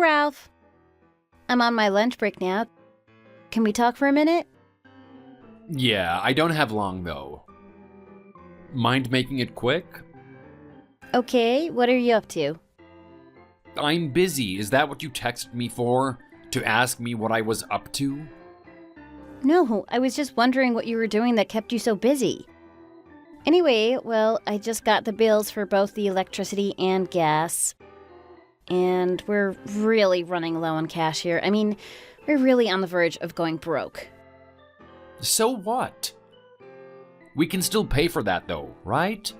Ralph. I'm on my lunch break now. Can we talk for a minute? Yeah, I don't have long, though. Mind making it quick? Okay, what are you up to? I'm busy. Is that what you texted me for? To ask me what I was up to? No, I was just wondering what you were doing that kept you so busy. Anyway, well, I just got the bills for both the electricity and gas. And we're really running low on cash here. I mean, we're really on the verge of going broke. So what? We can still pay for that, though, right?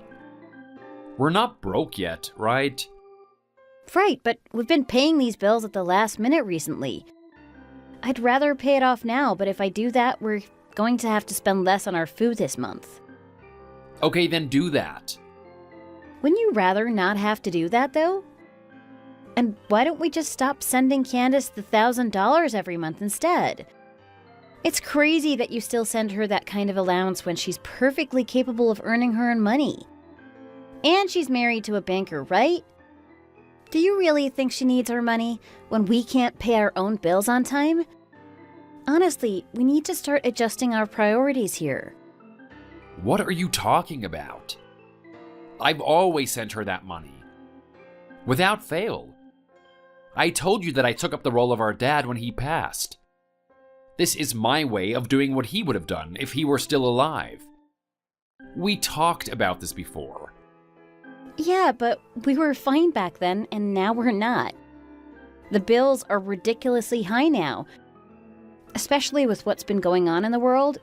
We're not broke yet, right? Right, but we've been paying these bills at the last minute recently. I'd rather pay it off now, but if I do that, we're going to have to spend less on our food this month. Okay, then do that. Wouldn't you rather not have to do that, though? And why don't we just stop sending Candace the $1,000 every month instead? It's crazy that you still send her that kind of allowance when she's perfectly capable of earning her own money. And she's married to a banker, right? Do you really think she needs our money when we can't pay our own bills on time? Honestly, we need to start adjusting our priorities here. What are you talking about? I've always sent her that money. Without fail. I told you that I took up the role of our dad when he passed. This is my way of doing what he would have done if he were still alive. We talked about this before. Yeah, but we were fine back then, and now we're not. The bills are ridiculously high now, especially with what's been going on in the world.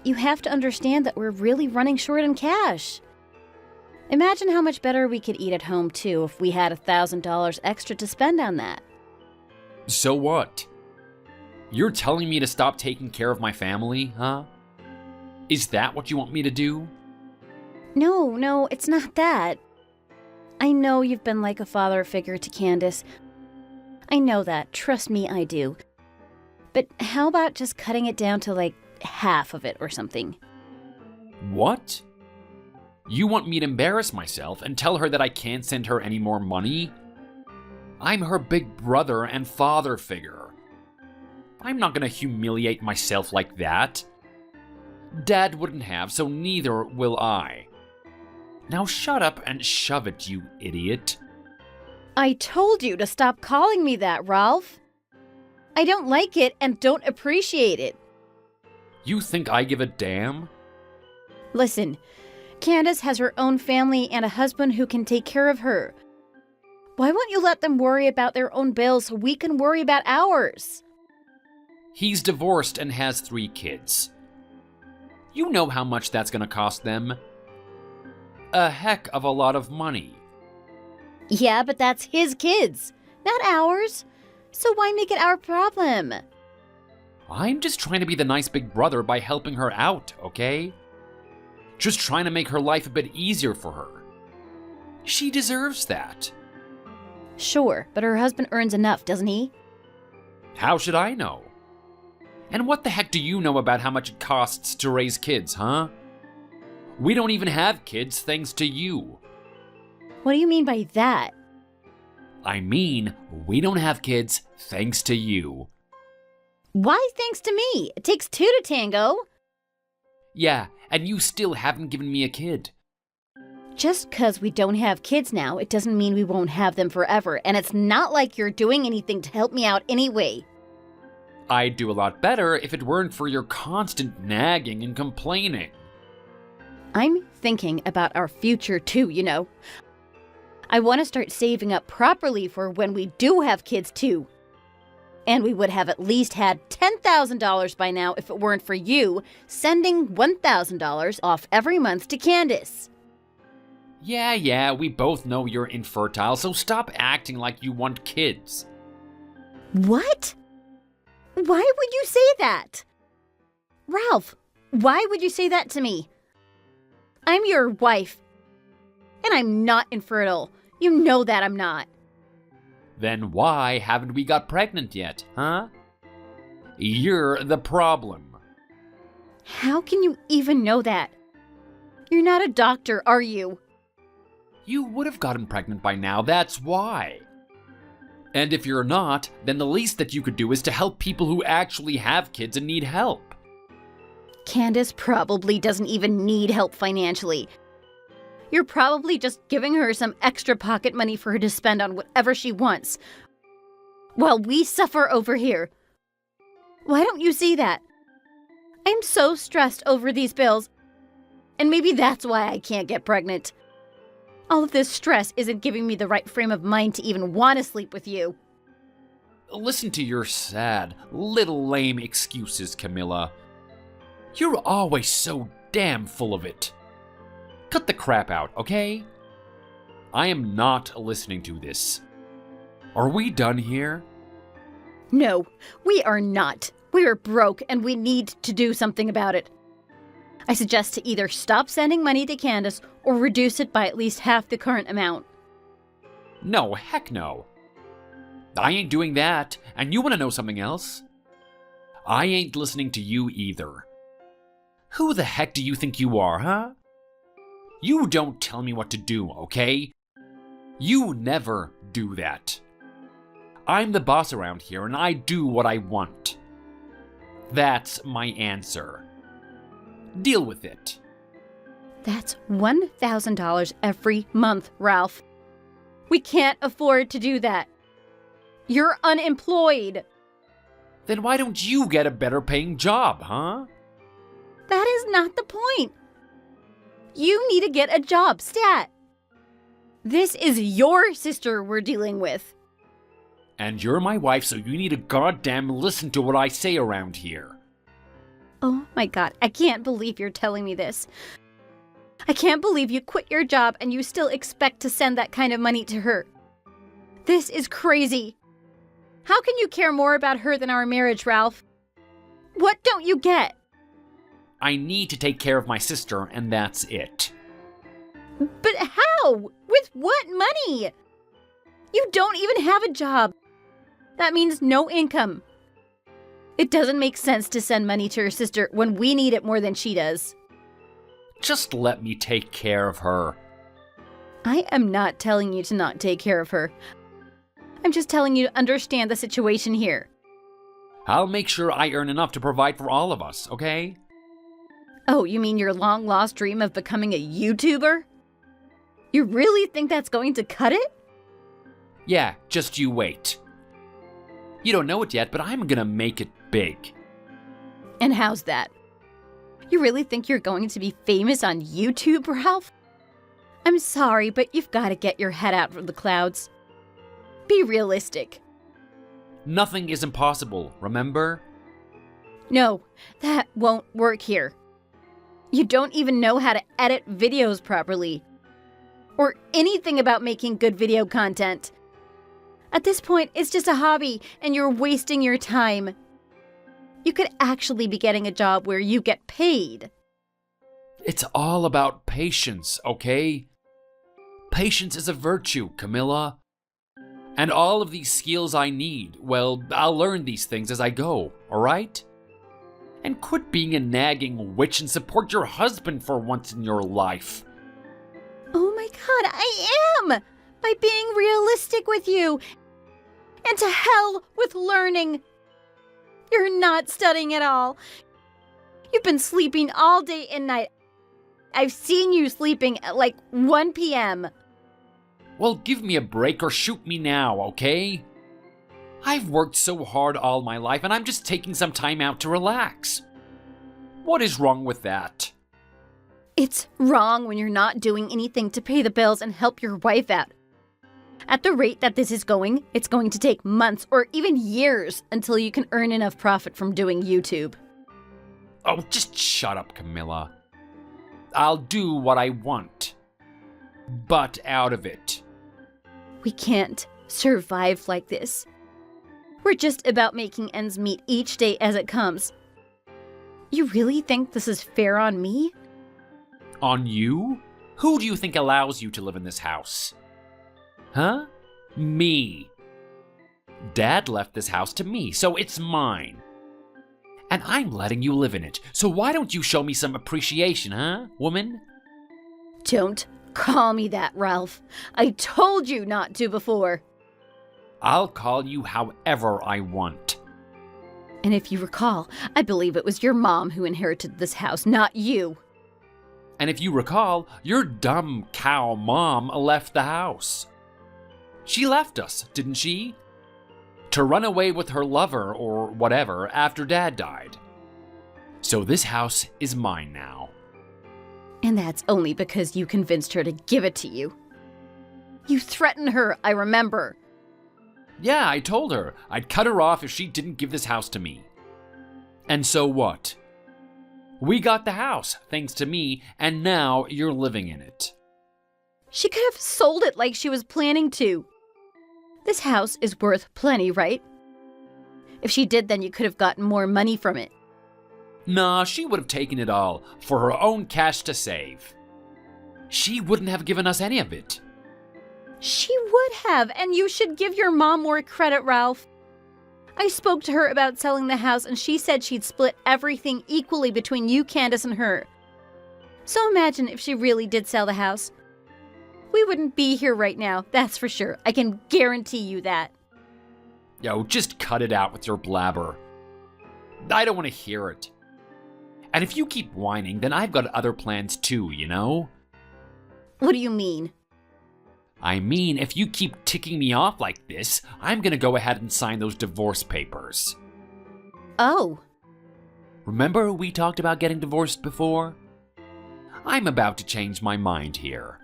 You have to understand that we're really running short on cash. Imagine how much better we could eat at home, too, if we had $1,000 extra to spend on that. So what? You're telling me to stop taking care of my family, huh? Is that what you want me to do? No, it's not that. I know you've been like a father figure to Candace. I know that. Trust me, I do. But how about just cutting it down to like half of it or something? What? You want me to embarrass myself and tell her that I can't send her any more money? I'm her big brother and father figure. I'm not gonna humiliate myself like that. Dad wouldn't have, so neither will I. Now shut up and shove it, you idiot. I told you to stop calling me that, Ralph. I don't like it and don't appreciate it. You think I give a damn? Listen, Candace has her own family and a husband who can take care of her. Why won't you let them worry about their own bills so we can worry about ours? He's divorced and has 3 kids. You know how much that's gonna cost them. A heck of a lot of money. Yeah, but that's his kids, not ours. So why make it our problem? I'm just trying to be the nice big brother by helping her out, okay? Just trying to make her life a bit easier for her. She deserves that. Sure, but her husband earns enough, doesn't he? How should I know? And what the heck do you know about how much it costs to raise kids, huh? We don't even have kids thanks to you. What do you mean by that? I mean, we don't have kids thanks to you. Why thanks to me? It takes 2 to tango. Yeah, and you still haven't given me a kid. Just 'cause we don't have kids now, it doesn't mean we won't have them forever, and it's not like you're doing anything to help me out anyway. I'd do a lot better if it weren't for your constant nagging and complaining. I'm thinking about our future too, you know. I want to start saving up properly for when we do have kids too. And we would have at least had $10,000 by now if it weren't for you sending $1,000 off every month to Candace. Yeah, we both know you're infertile, so stop acting like you want kids. What? Why would you say that? Ralph, why would you say that to me? I'm your wife, and I'm not infertile. You know that I'm not. Then why haven't we got pregnant yet, huh? You're the problem. How can you even know that? You're not a doctor, are you? You would have gotten pregnant by now, that's why. And if you're not, then the least that you could do is to help people who actually have kids and need help. Candace probably doesn't even need help financially. You're probably just giving her some extra pocket money for her to spend on whatever she wants, while we suffer over here. Why don't you see that? I'm so stressed over these bills, and maybe that's why I can't get pregnant. All of this stress isn't giving me the right frame of mind to even want to sleep with you. Listen to your sad, little lame excuses, Camilla. You're always so damn full of it. Cut the crap out, okay? I am not listening to this. Are we done here? No, we are not. We are broke and we need to do something about it. I suggest to either stop sending money to Candace or reduce it by at least half the current amount. No, heck no. I ain't doing that, and you want to know something else? I ain't listening to you either. Who the heck do you think you are, huh? You don't tell me what to do, okay? You never do that. I'm the boss around here, and I do what I want. That's my answer. Deal with it. That's $1,000 every month, Ralph. We can't afford to do that. You're unemployed. Then why don't you get a better paying job, huh? That is not the point. You need to get a job, stat. This is your sister we're dealing with. And you're my wife, so you need to goddamn listen to what I say around here. Oh my god, I can't believe you're telling me this. I can't believe you quit your job and you still expect to send that kind of money to her. This is crazy. How can you care more about her than our marriage, Ralph? What don't you get? I need to take care of my sister, and that's it. But how? With what money? You don't even have a job. That means no income. It doesn't make sense to send money to her sister when we need it more than she does. Just let me take care of her. I am not telling you to not take care of her. I'm just telling you to understand the situation here. I'll make sure I earn enough to provide for all of us, okay? Oh, you mean your long-lost dream of becoming a YouTuber? You really think that's going to cut it? Yeah, just you wait. You don't know it yet, but I'm gonna make it big. And how's that? You really think you're going to be famous on YouTube, Ralph? I'm sorry, but you've got to get your head out from the clouds. Be realistic. Nothing is impossible, remember? No, that won't work here. You don't even know how to edit videos properly. Or anything about making good video content. At this point, it's just a hobby, and you're wasting your time. You could actually be getting a job where you get paid. It's all about patience, okay? Patience is a virtue, Camilla. And all of these skills I need, well, I'll learn these things as I go, alright? And quit being a nagging witch and support your husband for once in your life. Oh my god, I am! By being realistic with you. And to hell with learning. You're not studying at all. You've been sleeping all day and night. I've seen you sleeping at like 1 p.m. Well, give me a break or shoot me now, okay? I've worked so hard all my life and I'm just taking some time out to relax. What is wrong with that? It's wrong when you're not doing anything to pay the bills and help your wife out. At the rate that this is going, it's going to take months or even years until you can earn enough profit from doing YouTube. Oh, just shut up, Camilla. I'll do what I want. But out of it. We can't survive like this. We're just about making ends meet each day as it comes. You really think this is fair on me? On you? Who do you think allows you to live in this house? Huh? Me. Dad left this house to me, so it's mine. And I'm letting you live in it, so why don't you show me some appreciation, huh, woman? Don't call me that, Ralph. I told you not to before. I'll call you however I want. And if you recall, I believe it was your mom who inherited this house, not you. And if you recall, your dumb cow mom left the house. She left us, didn't she? To run away with her lover or whatever after Dad died. So this house is mine now. And that's only because you convinced her to give it to you. You threatened her, I remember. Yeah, I told her I'd cut her off if she didn't give this house to me. And so what? We got the house, thanks to me, and now you're living in it. She could have sold it like she was planning to. This house is worth plenty, right? If she did, then you could have gotten more money from it. Nah, she would have taken it all for her own cash to save. She wouldn't have given us any of it. She would have, and you should give your mom more credit, Ralph. I spoke to her about selling the house, and she said she'd split everything equally between you, Candace, and her. So imagine if she really did sell the house. We wouldn't be here right now, that's for sure. I can guarantee you that. Yo, just cut it out with your blabber. I don't want to hear it. And if you keep whining, then I've got other plans too, you know? What do you mean? I mean, if you keep ticking me off like this, I'm gonna go ahead and sign those divorce papers. Oh. Remember we talked about getting divorced before? I'm about to change my mind here.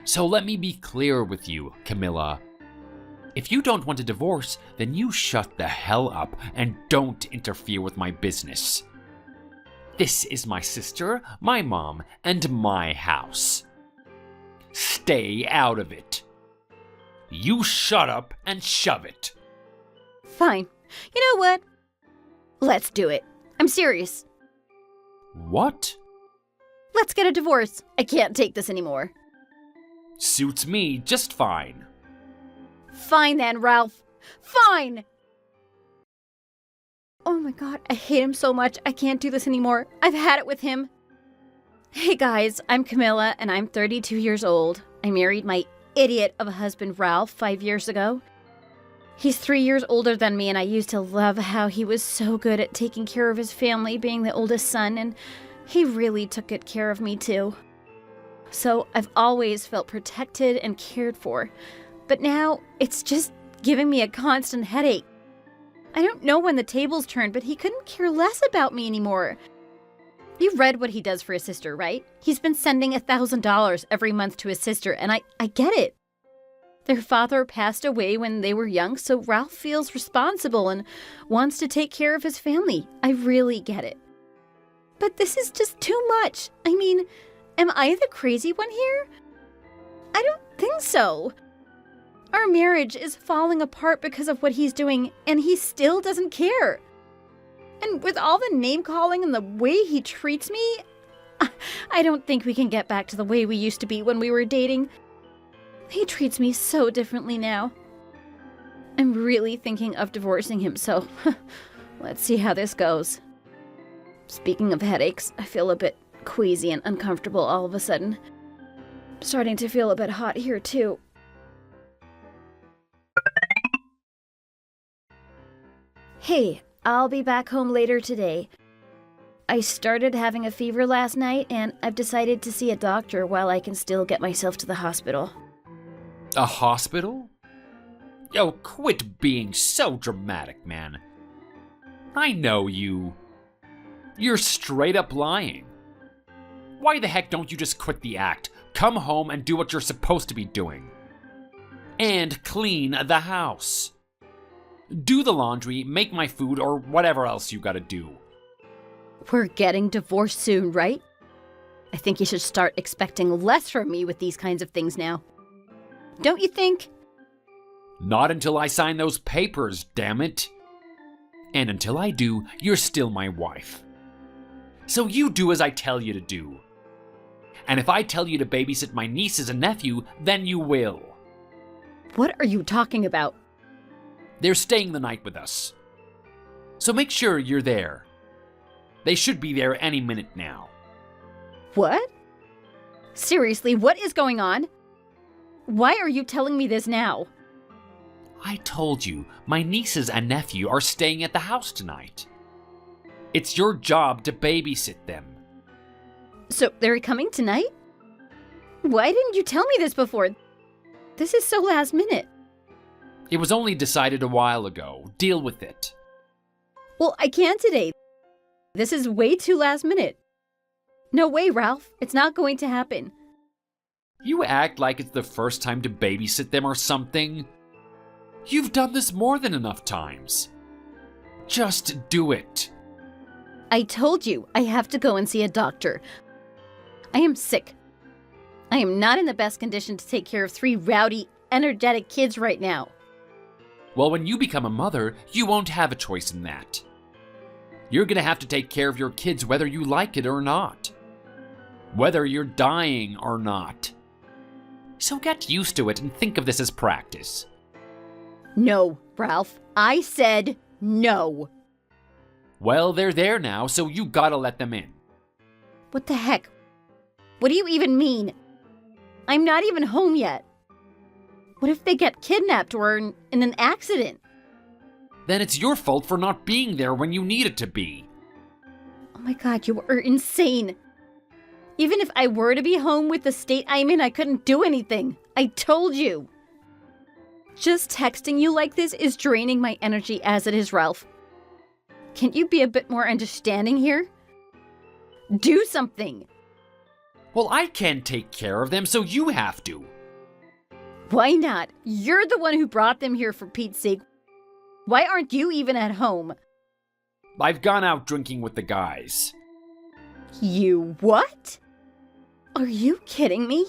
So let me be clear with you, Camilla. If you don't want a divorce, then you shut the hell up and don't interfere with my business. This is my sister, my mom, and my house. Stay out of it. You shut up and shove it. Fine. You know what? Let's do it. I'm serious. What? Let's get a divorce. I can't take this anymore. Suits me just fine. Fine then, Ralph. Fine! Oh my god, I hate him so much. I can't do this anymore. I've had it with him. Hey guys, I'm Camilla and I'm 32 years old. I married my idiot of a husband, Ralph, 5 years ago. He's 3 years older than me and I used to love how he was so good at taking care of his family, being the oldest son, and he really took good care of me too. So I've always felt protected and cared for. But now, it's just giving me a constant headache. I don't know when the tables turned, but he couldn't care less about me anymore. You've read what he does for his sister, right? He's been sending $1,000 every month to his sister, and I get it. Their father passed away when they were young, so Ralph feels responsible and wants to take care of his family. I really get it. But this is just too much. I mean, am I the crazy one here? I don't think so. Our marriage is falling apart because of what he's doing, and he still doesn't care. And with all the name-calling and the way he treats me, I don't think we can get back to the way we used to be when we were dating. He treats me so differently now. I'm really thinking of divorcing him, so let's see how this goes. Speaking of headaches, I feel a bit queasy and uncomfortable all of a sudden. I'm starting to feel a bit hot here, too. Hey, I'll be back home later today. I started having a fever last night, and I've decided to see a doctor while I can still get myself to the hospital. A hospital? Yo, quit being so dramatic, man. I know you. You're straight up lying. Why the heck don't you just quit the act, come home and do what you're supposed to be doing? And clean the house. Do the laundry, make my food, or whatever else you gotta do. We're getting divorced soon, right? I think you should start expecting less from me with these kinds of things now. Don't you think? Not until I sign those papers, damn it. And until I do, you're still my wife. So you do as I tell you to do. And if I tell you to babysit my nieces and nephew, then you will. What are you talking about? They're staying the night with us. So make sure you're there. They should be there any minute now. What? Seriously, what is going on? Why are you telling me this now? I told you, my nieces and nephew are staying at the house tonight. It's your job to babysit them. So they're coming tonight? Why didn't you tell me this before? This is so last minute. It was only decided a while ago. Deal with it. Well, I can't today. This is way too last minute. No way, Ralph. It's not going to happen. You act like it's the first time to babysit them or something. You've done this more than enough times. Just do it. I told you I have to go and see a doctor. I am sick. I am not in the best condition to take care of 3 rowdy, energetic kids right now. Well, when you become a mother, you won't have a choice in that. You're gonna have to take care of your kids whether you like it or not. Whether you're dying or not. So get used to it and think of this as practice. No, Ralph. I said no. Well, they're there now, so you gotta let them in. What the heck? What do you even mean? I'm not even home yet. What if they get kidnapped or in an accident? Then it's your fault for not being there when you needed to be. Oh my god, you are insane. Even if I were to be home with the state I'm in, I couldn't do anything. I told you. Just texting you like this is draining my energy as it is, Ralph. Can't you be a bit more understanding here? Do something. Well, I can't take care of them, so you have to. Why not? You're the one who brought them here, for Pete's sake. Why aren't you even at home? I've gone out drinking with the guys. You what? Are you kidding me?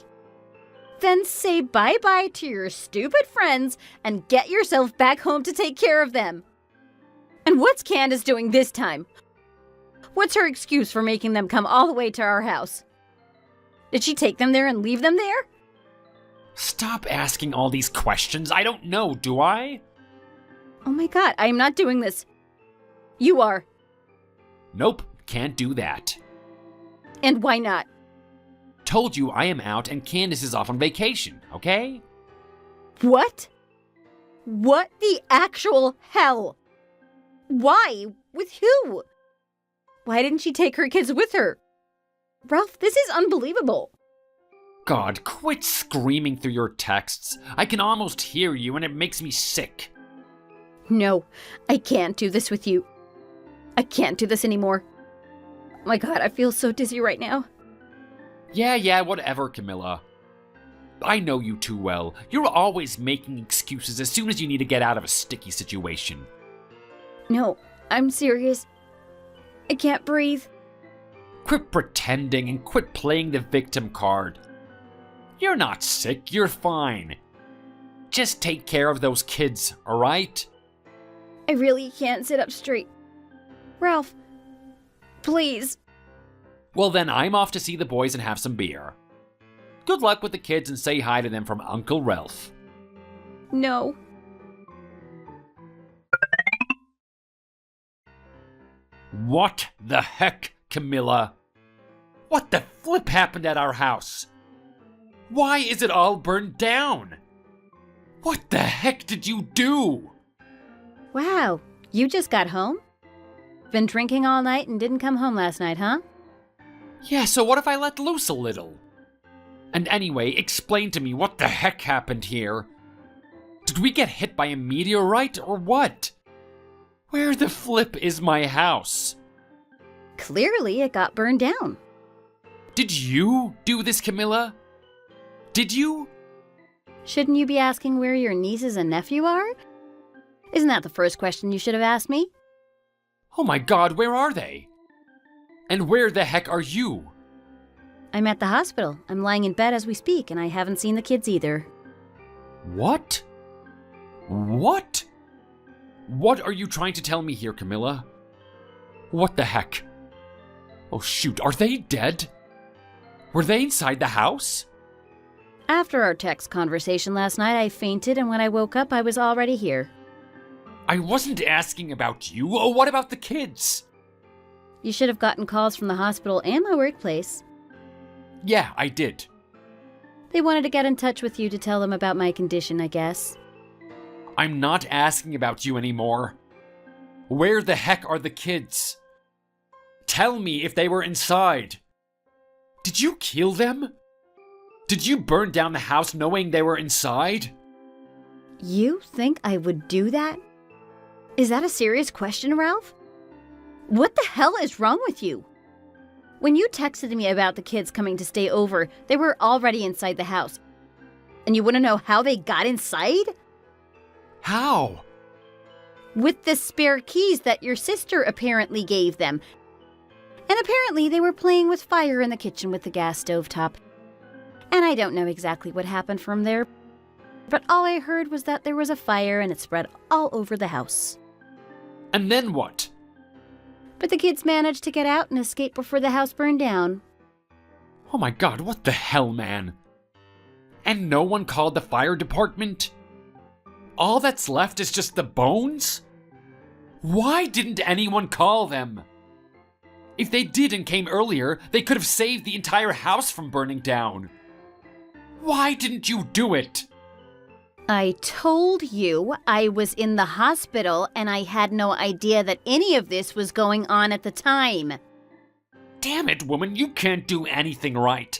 Then say bye-bye to your stupid friends and get yourself back home to take care of them. And what's Candace doing this time? What's her excuse for making them come all the way to our house? Did she take them there and leave them there? Stop asking all these questions. I don't know, do I? Oh my god, I am not doing this. You are. Nope, can't do that. And why not? Told you I am out and Candace is off on vacation, okay? What? What the actual hell? Why? With who? Why didn't she take her kids with her? Ralph, this is unbelievable. God, quit screaming through your texts. I can almost hear you and it makes me sick. No, I can't do this with you. I can't do this anymore. Oh my god, I feel so dizzy right now. Yeah, whatever, Camilla. I know you too well. You're always making excuses as soon as you need to get out of a sticky situation. No, I'm serious. I can't breathe. Quit pretending and quit playing the victim card. You're not sick, you're fine. Just take care of those kids, alright? I really can't sit up straight. Ralph, please. Well then, I'm off to see the boys and have some beer. Good luck with the kids and say hi to them from Uncle Ralph. No. What the heck, Camilla? What the flip happened at our house? Why is it all burned down? What the heck did you do? Wow, you just got home? Been drinking all night and didn't come home last night, huh? Yeah, so what if I let loose a little? And anyway, explain to me what the heck happened here. Did we get hit by a meteorite or what? Where the flip is my house? Clearly, it got burned down. Did you do this, Camilla? Did you? Shouldn't you be asking where your nieces and nephew are? Isn't that the first question you should have asked me? Oh my god, where are they? And where the heck are you? I'm at the hospital. I'm lying in bed as we speak, and I haven't seen the kids either. What? What? What are you trying to tell me here, Camilla? What the heck? Oh shoot, are they dead? Were they inside the house? After our text conversation last night, I fainted, and when I woke up, I was already here. I wasn't asking about you. Oh, what about the kids? You should have gotten calls from the hospital and my workplace. Yeah, I did. They wanted to get in touch with you to tell them about my condition, I guess. I'm not asking about you anymore. Where the heck are the kids? Tell me if they were inside. Did you kill them? Did you burn down the house knowing they were inside? You think I would do that? Is that a serious question, Ralph? What the hell is wrong with you? When you texted me about the kids coming to stay over, they were already inside the house. And you want to know how they got inside? How? With the spare keys that your sister apparently gave them. And apparently they were playing with fire in the kitchen with the gas stove top. And I don't know exactly what happened from there, but all I heard was that there was a fire and it spread all over the house. And then what? But the kids managed to get out and escape before the house burned down. Oh my god, what the hell, man? And no one called the fire department? All that's left is just the bones? Why didn't anyone call them? If they did and came earlier, they could have saved the entire house from burning down. Why didn't you do it? I told you I was in the hospital and I had no idea that any of this was going on at the time. Damn it, woman, you can't do anything right.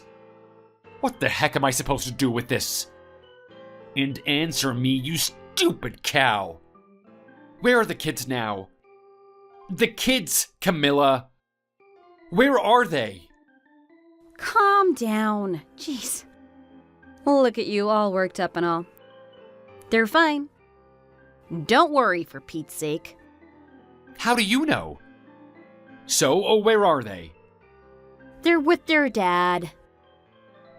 What the heck am I supposed to do with this? And answer me, you stupid cow. Where are the kids now? The kids, Camilla. Where are they? Calm down. Jeez. Look at you, all worked up and all. They're fine. Don't worry, for Pete's sake. How do you know? So, where are they? They're with their dad.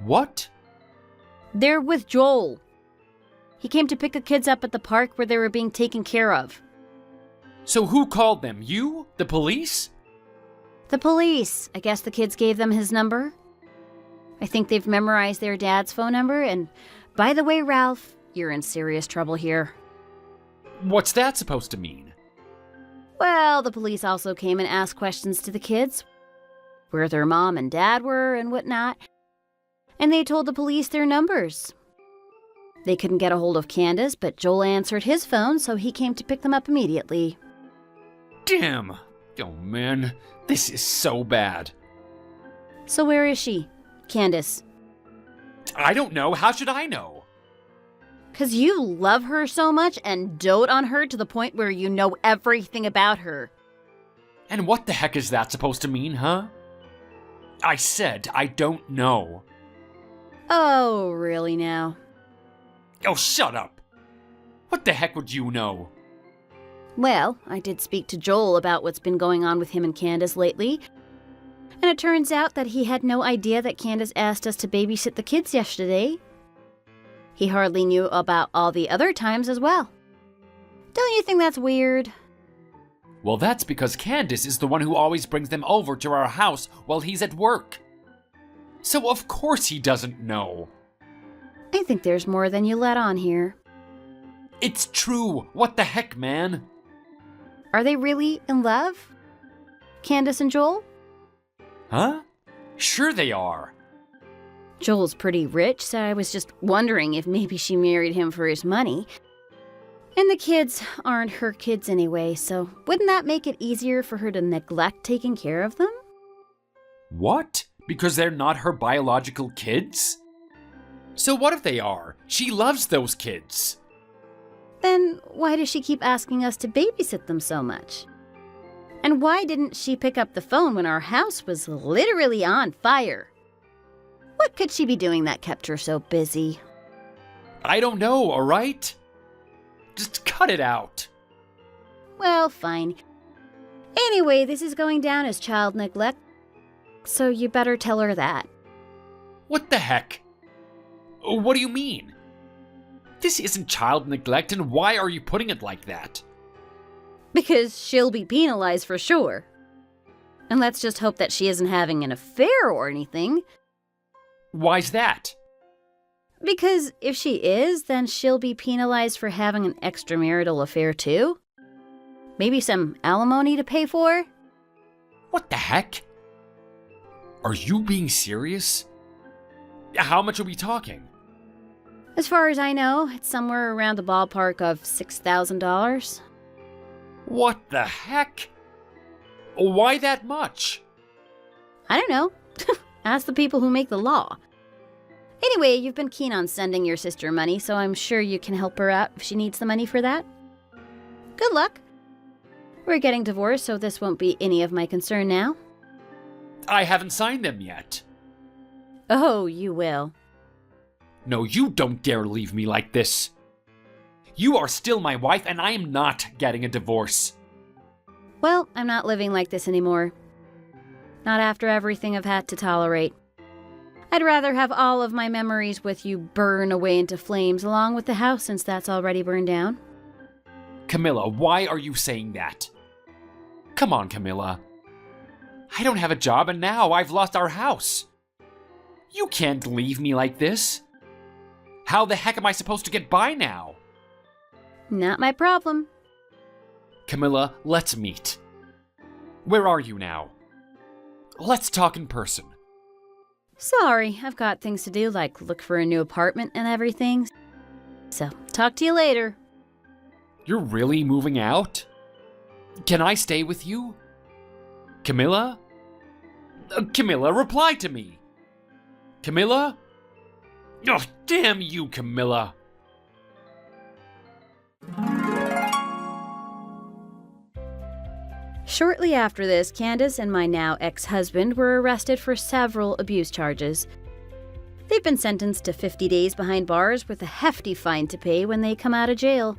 What? They're with Joel. He came to pick the kids up at the park where they were being taken care of. So who called them? You? The police? The police. I guess the kids gave them his number. I think they've memorized their dad's phone number, and by the way, Ralph, you're in serious trouble here. What's that supposed to mean? Well, the police also came and asked questions to the kids, where their mom and dad were and whatnot, and they told the police their numbers. They couldn't get a hold of Candace, but Joel answered his phone, so he came to pick them up immediately. Damn! Oh man, this is so bad. So where is she? Candace? I don't know. How should I know? 'Cause you love her so much and dote on her to the point where you know everything about her. And what the heck is that supposed to mean, huh? I said I don't know. Oh, really now? Oh, shut up! What the heck would you know? Well, I did speak to Joel about what's been going on with him and Candace lately, and it turns out that he had no idea that Candace asked us to babysit the kids yesterday. He hardly knew about all the other times as well. Don't you think that's weird? Well, that's because Candace is the one who always brings them over to our house while he's at work. So of course he doesn't know. I think there's more than you let on here. It's true. What the heck, man? Are they really in love? Candace and Joel? Huh? Sure they are. Joel's pretty rich, so I was just wondering if maybe she married him for his money. And the kids aren't her kids anyway, so wouldn't that make it easier for her to neglect taking care of them? What? Because they're not her biological kids? So what if they are? She loves those kids. Then why does she keep asking us to babysit them so much? And why didn't she pick up the phone when our house was literally on fire? What could she be doing that kept her so busy? I don't know, alright? Just cut it out. Well, fine. Anyway, this is going down as child neglect, so you better tell her that. What the heck? What do you mean? This isn't child neglect, and why are you putting it like that? Because she'll be penalized for sure. And let's just hope that she isn't having an affair or anything. Why's that? Because if she is, then she'll be penalized for having an extramarital affair too. Maybe some alimony to pay for? What the heck? Are you being serious? How much are we talking? As far as I know, it's somewhere around the ballpark of $6,000. What the heck? Why that much? I don't know. Ask the people who make the law. Anyway, you've been keen on sending your sister money, so I'm sure you can help her out if she needs the money for that. Good luck. We're getting divorced, so this won't be any of my concern now. I haven't signed them yet. Oh, you will. No, you don't dare leave me like this. You are still my wife, and I am not getting a divorce. Well, I'm not living like this anymore. Not after everything I've had to tolerate. I'd rather have all of my memories with you burn away into flames along with the house since that's already burned down. Camilla, why are you saying that? Come on, Camilla. I don't have a job and now I've lost our house. You can't leave me like this. How the heck am I supposed to get by now? Not my problem. Camilla, let's meet. Where are you now? Let's talk in person. Sorry, I've got things to do like look for a new apartment and everything. So, talk to you later. You're really moving out? Can I stay with you? Camilla? Camilla, reply to me! Camilla? Oh, damn you, Camilla! Shortly after this, Candace and my now ex-husband were arrested for several abuse charges. They've been sentenced to 50 days behind bars with a hefty fine to pay when they come out of jail.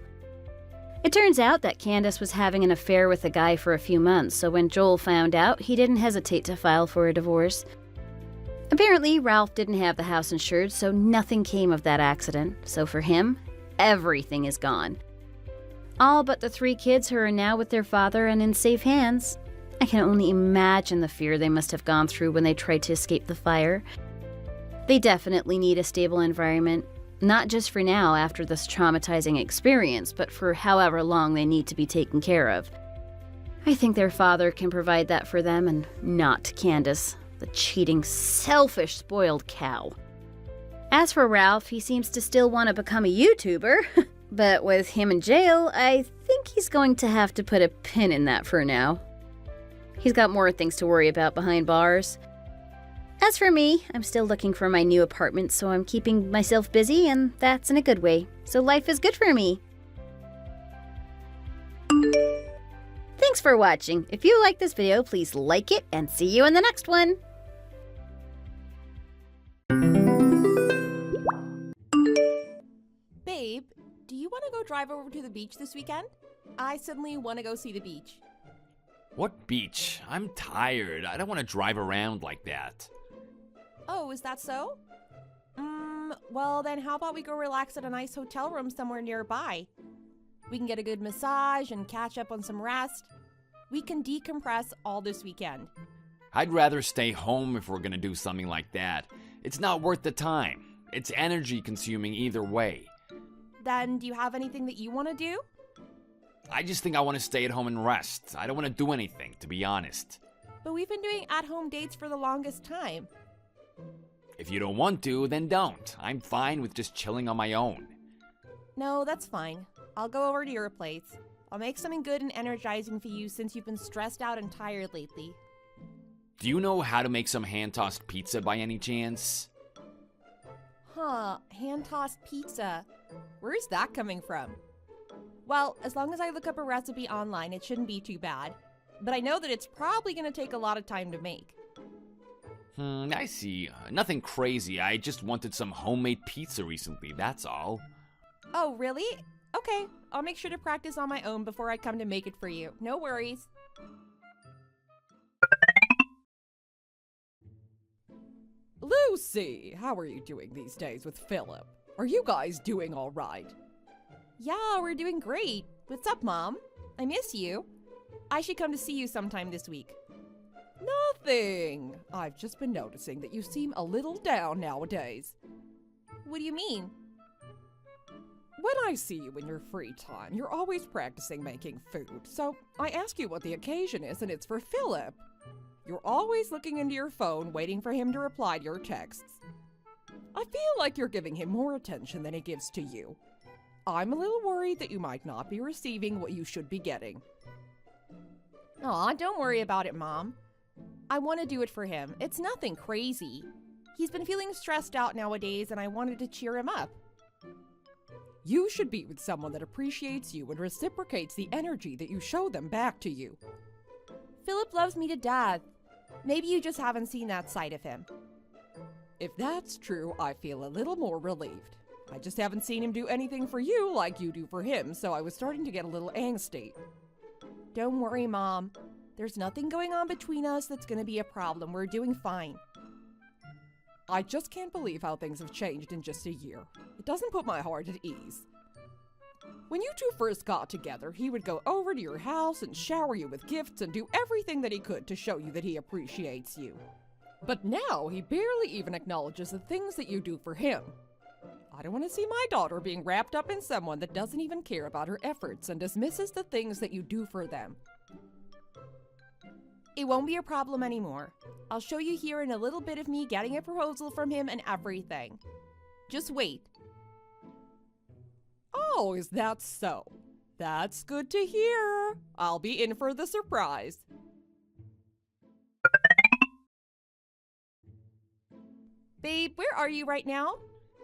It turns out that Candace was having an affair with a guy for a few months, so when Joel found out, he didn't hesitate to file for a divorce. Apparently, Ralph didn't have the house insured, so nothing came of that accident. So for him, everything is gone. All but the 3 kids who are now with their father and in safe hands. I can only imagine the fear they must have gone through when they tried to escape the fire. They definitely need a stable environment, not just for now after this traumatizing experience, but for however long they need to be taken care of. I think their father can provide that for them and not Candace, the cheating, selfish, spoiled cow. As for Ralph, he seems to still want to become a YouTuber. But with him in jail, I think he's going to have to put a pin in that for now. He's got more things to worry about behind bars. As for me, I'm still looking for my new apartment, so I'm keeping myself busy, and that's in a good way. So life is good for me. Thanks for watching. If you like this video, please like it, and see you in the next one. Babe, do you want to go drive over to the beach this weekend? I suddenly want to go see the beach. What beach? I'm tired. I don't want to drive around like that. Oh, is that so? Well then how about we go relax at a nice hotel room somewhere nearby? We can get a good massage and catch up on some rest. We can decompress all this weekend. I'd rather stay home if we're gonna do something like that. It's not worth the time. It's energy consuming either way. Then do you have anything that you want to do? I just think I want to stay at home and rest. I don't want to do anything, to be honest. But we've been doing at-home dates for the longest time. If you don't want to, then don't. I'm fine with just chilling on my own. No, that's fine. I'll go over to your place. I'll make something good and energizing for you since you've been stressed out and tired lately. Do you know how to make some hand-tossed pizza by any chance? Huh, hand-tossed pizza. Where's that coming from? Well, as long as I look up a recipe online, it shouldn't be too bad. But I know that it's probably going to take a lot of time to make. I see. Nothing crazy. I just wanted some homemade pizza recently, that's all. Oh, really? Okay, I'll make sure to practice on my own before I come to make it for you. No worries. Lucy, how are you doing these days with Philip? Are you guys doing all right? Yeah, we're doing great. What's up, Mom? I miss you. I should come to see you sometime this week. Nothing. I've just been noticing that you seem a little down nowadays. What do you mean? When I see you in your free time, you're always practicing making food. So I ask you what the occasion is, and it's for Philip. You're always looking into your phone, waiting for him to reply to your texts. I feel like you're giving him more attention than he gives to you. I'm a little worried that you might not be receiving what you should be getting. Aw, don't worry about it, Mom. I want to do it for him. It's nothing crazy. He's been feeling stressed out nowadays, and I wanted to cheer him up. You should be with someone that appreciates you and reciprocates the energy that you show them back to you. Philip loves me to death. Maybe you just haven't seen that side of him. If that's true, I feel a little more relieved. I just haven't seen him do anything for you like you do for him, so I was starting to get a little angsty. Don't worry, Mom. There's nothing going on between us that's going to be a problem. We're doing fine. I just can't believe how things have changed in just a year. It doesn't put my heart at ease. When you two first got together, he would go over to your house and shower you with gifts and do everything that he could to show you that he appreciates you. But now he barely even acknowledges the things that you do for him. I don't want to see my daughter being wrapped up in someone that doesn't even care about her efforts and dismisses the things that you do for them. It won't be a problem anymore. I'll show you here in a little bit of me getting a proposal from him and everything. Just wait. Oh, is that so? That's good to hear. I'll be in for the surprise. Babe, where are you right now?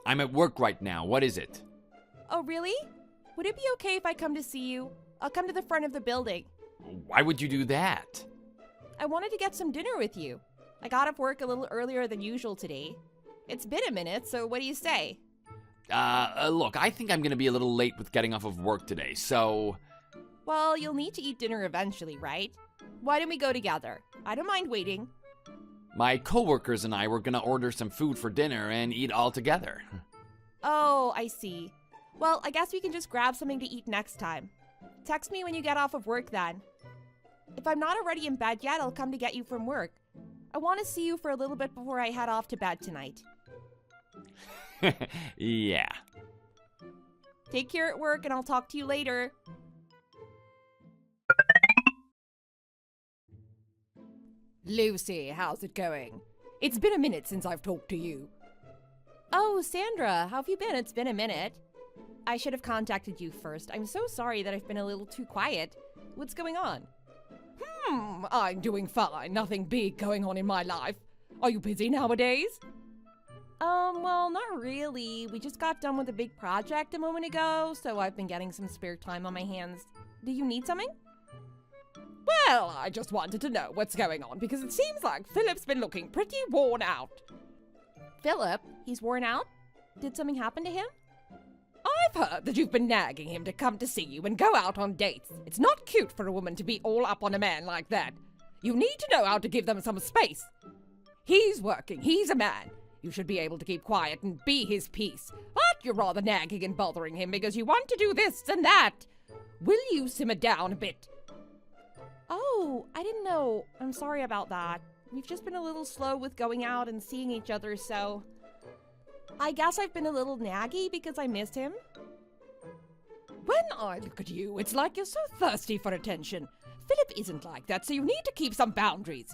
I'm at work right now. What is it? Oh, really? Would it be okay if I come to see you? I'll come to the front of the building. Why would you do that? I wanted to get some dinner with you. I got off work a little earlier than usual today. It's been a minute, so what do you say? Look, I think I'm gonna be a little late with getting off of work today, so... Well, you'll need to eat dinner eventually, right? Why don't we go together? I don't mind waiting. My coworkers and I were gonna order some food for dinner and eat all together. Oh, I see. Well, I guess we can just grab something to eat next time. Text me when you get off of work then. If I'm not already in bed yet, I'll come to get you from work. I want to see you for a little bit before I head off to bed tonight. Yeah. Take care at work, and I'll talk to you later. Lucy, how's it going? It's been a minute since I've talked to you. Oh, Sandra, how have you been? It's been a minute. I should have contacted you first. I'm so sorry that I've been a little too quiet. What's going on? I'm doing fine. Nothing big going on in my life. Are you busy nowadays? Well, not really. We just got done with a big project a moment ago, so I've been getting some spare time on my hands. Do you need something? Well, I just wanted to know what's going on because it seems like Philip's been looking pretty worn out. Philip? He's worn out? Did something happen to him? I've heard that you've been nagging him to come to see you and go out on dates. It's not cute for a woman to be all up on a man like that. You need to know how to give them some space. He's working. He's a man. You should be able to keep quiet and be his peace. But you're rather nagging and bothering him because you want to do this and that. Will you simmer down a bit? Oh, I didn't know. I'm sorry about that. We've just been a little slow with going out and seeing each other, so... I guess I've been a little naggy because I missed him. When I look at you, it's like you're so thirsty for attention. Philip isn't like that, so you need to keep some boundaries.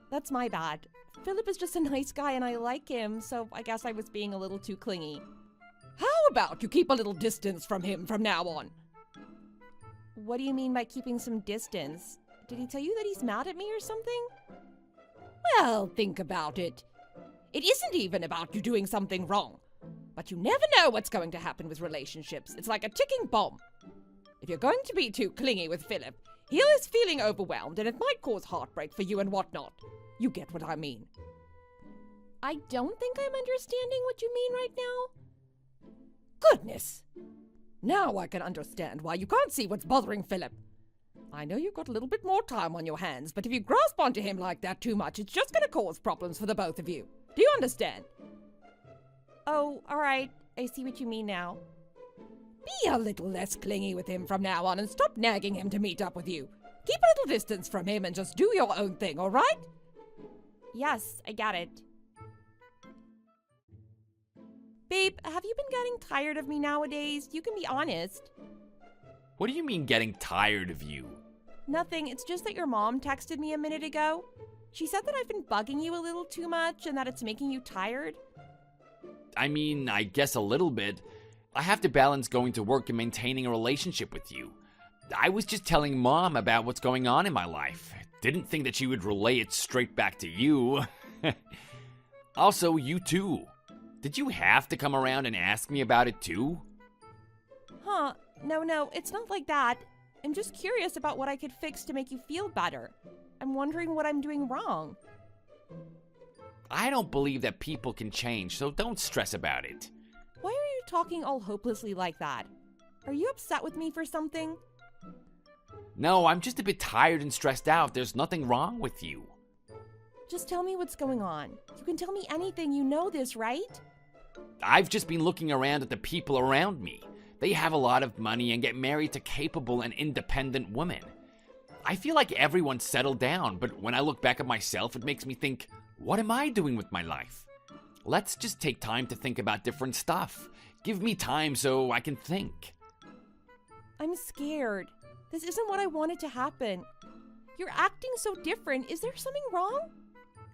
That's my bad. Philip is just a nice guy and I like him, so I guess I was being a little too clingy. How about you keep a little distance from him from now on? What do you mean by keeping some distance? Did he tell you that he's mad at me or something? Well, think about it. It isn't even about you doing something wrong. But you never know what's going to happen with relationships. It's like a ticking bomb. If you're going to be too clingy with Philip, he is feeling overwhelmed and it might cause heartbreak for you and whatnot. You get what I mean. I don't think I'm understanding what you mean right now. Goodness! Now I can understand why you can't see what's bothering Philip. I know you've got a little bit more time on your hands, but if you grasp onto him like that too much, it's just going to cause problems for the both of you. Do you understand? Oh, all right. I see what you mean now. Be a little less clingy with him from now on and stop nagging him to meet up with you. Keep a little distance from him and just do your own thing, all right? Yes, I got it. Babe, have you been getting tired of me nowadays? You can be honest. What do you mean getting tired of you? Nothing, it's just that your mom texted me a minute ago. She said that I've been bugging you a little too much and that it's making you tired. I mean, I guess a little bit. I have to balance going to work and maintaining a relationship with you. I was just telling Mom about what's going on in my life. Didn't think that she would relay it straight back to you. Also, you too. Did you have to come around and ask me about it too? Huh, no, it's not like that. I'm just curious about what I could fix to make you feel better. I'm wondering what I'm doing wrong. I don't believe that people can change, so don't stress about it. Why are you talking all hopelessly like that? Are you upset with me for something? No, I'm just a bit tired and stressed out. There's nothing wrong with you. Just tell me what's going on. You can tell me anything, you know this, right? I've just been looking around at the people around me. They have a lot of money and get married to capable and independent women. I feel like everyone's settled down, but when I look back at myself, it makes me think, what am I doing with my life? Let's just take time to think about different stuff. Give me time so I can think. I'm scared. This isn't what I wanted to happen. You're acting so different. Is there something wrong?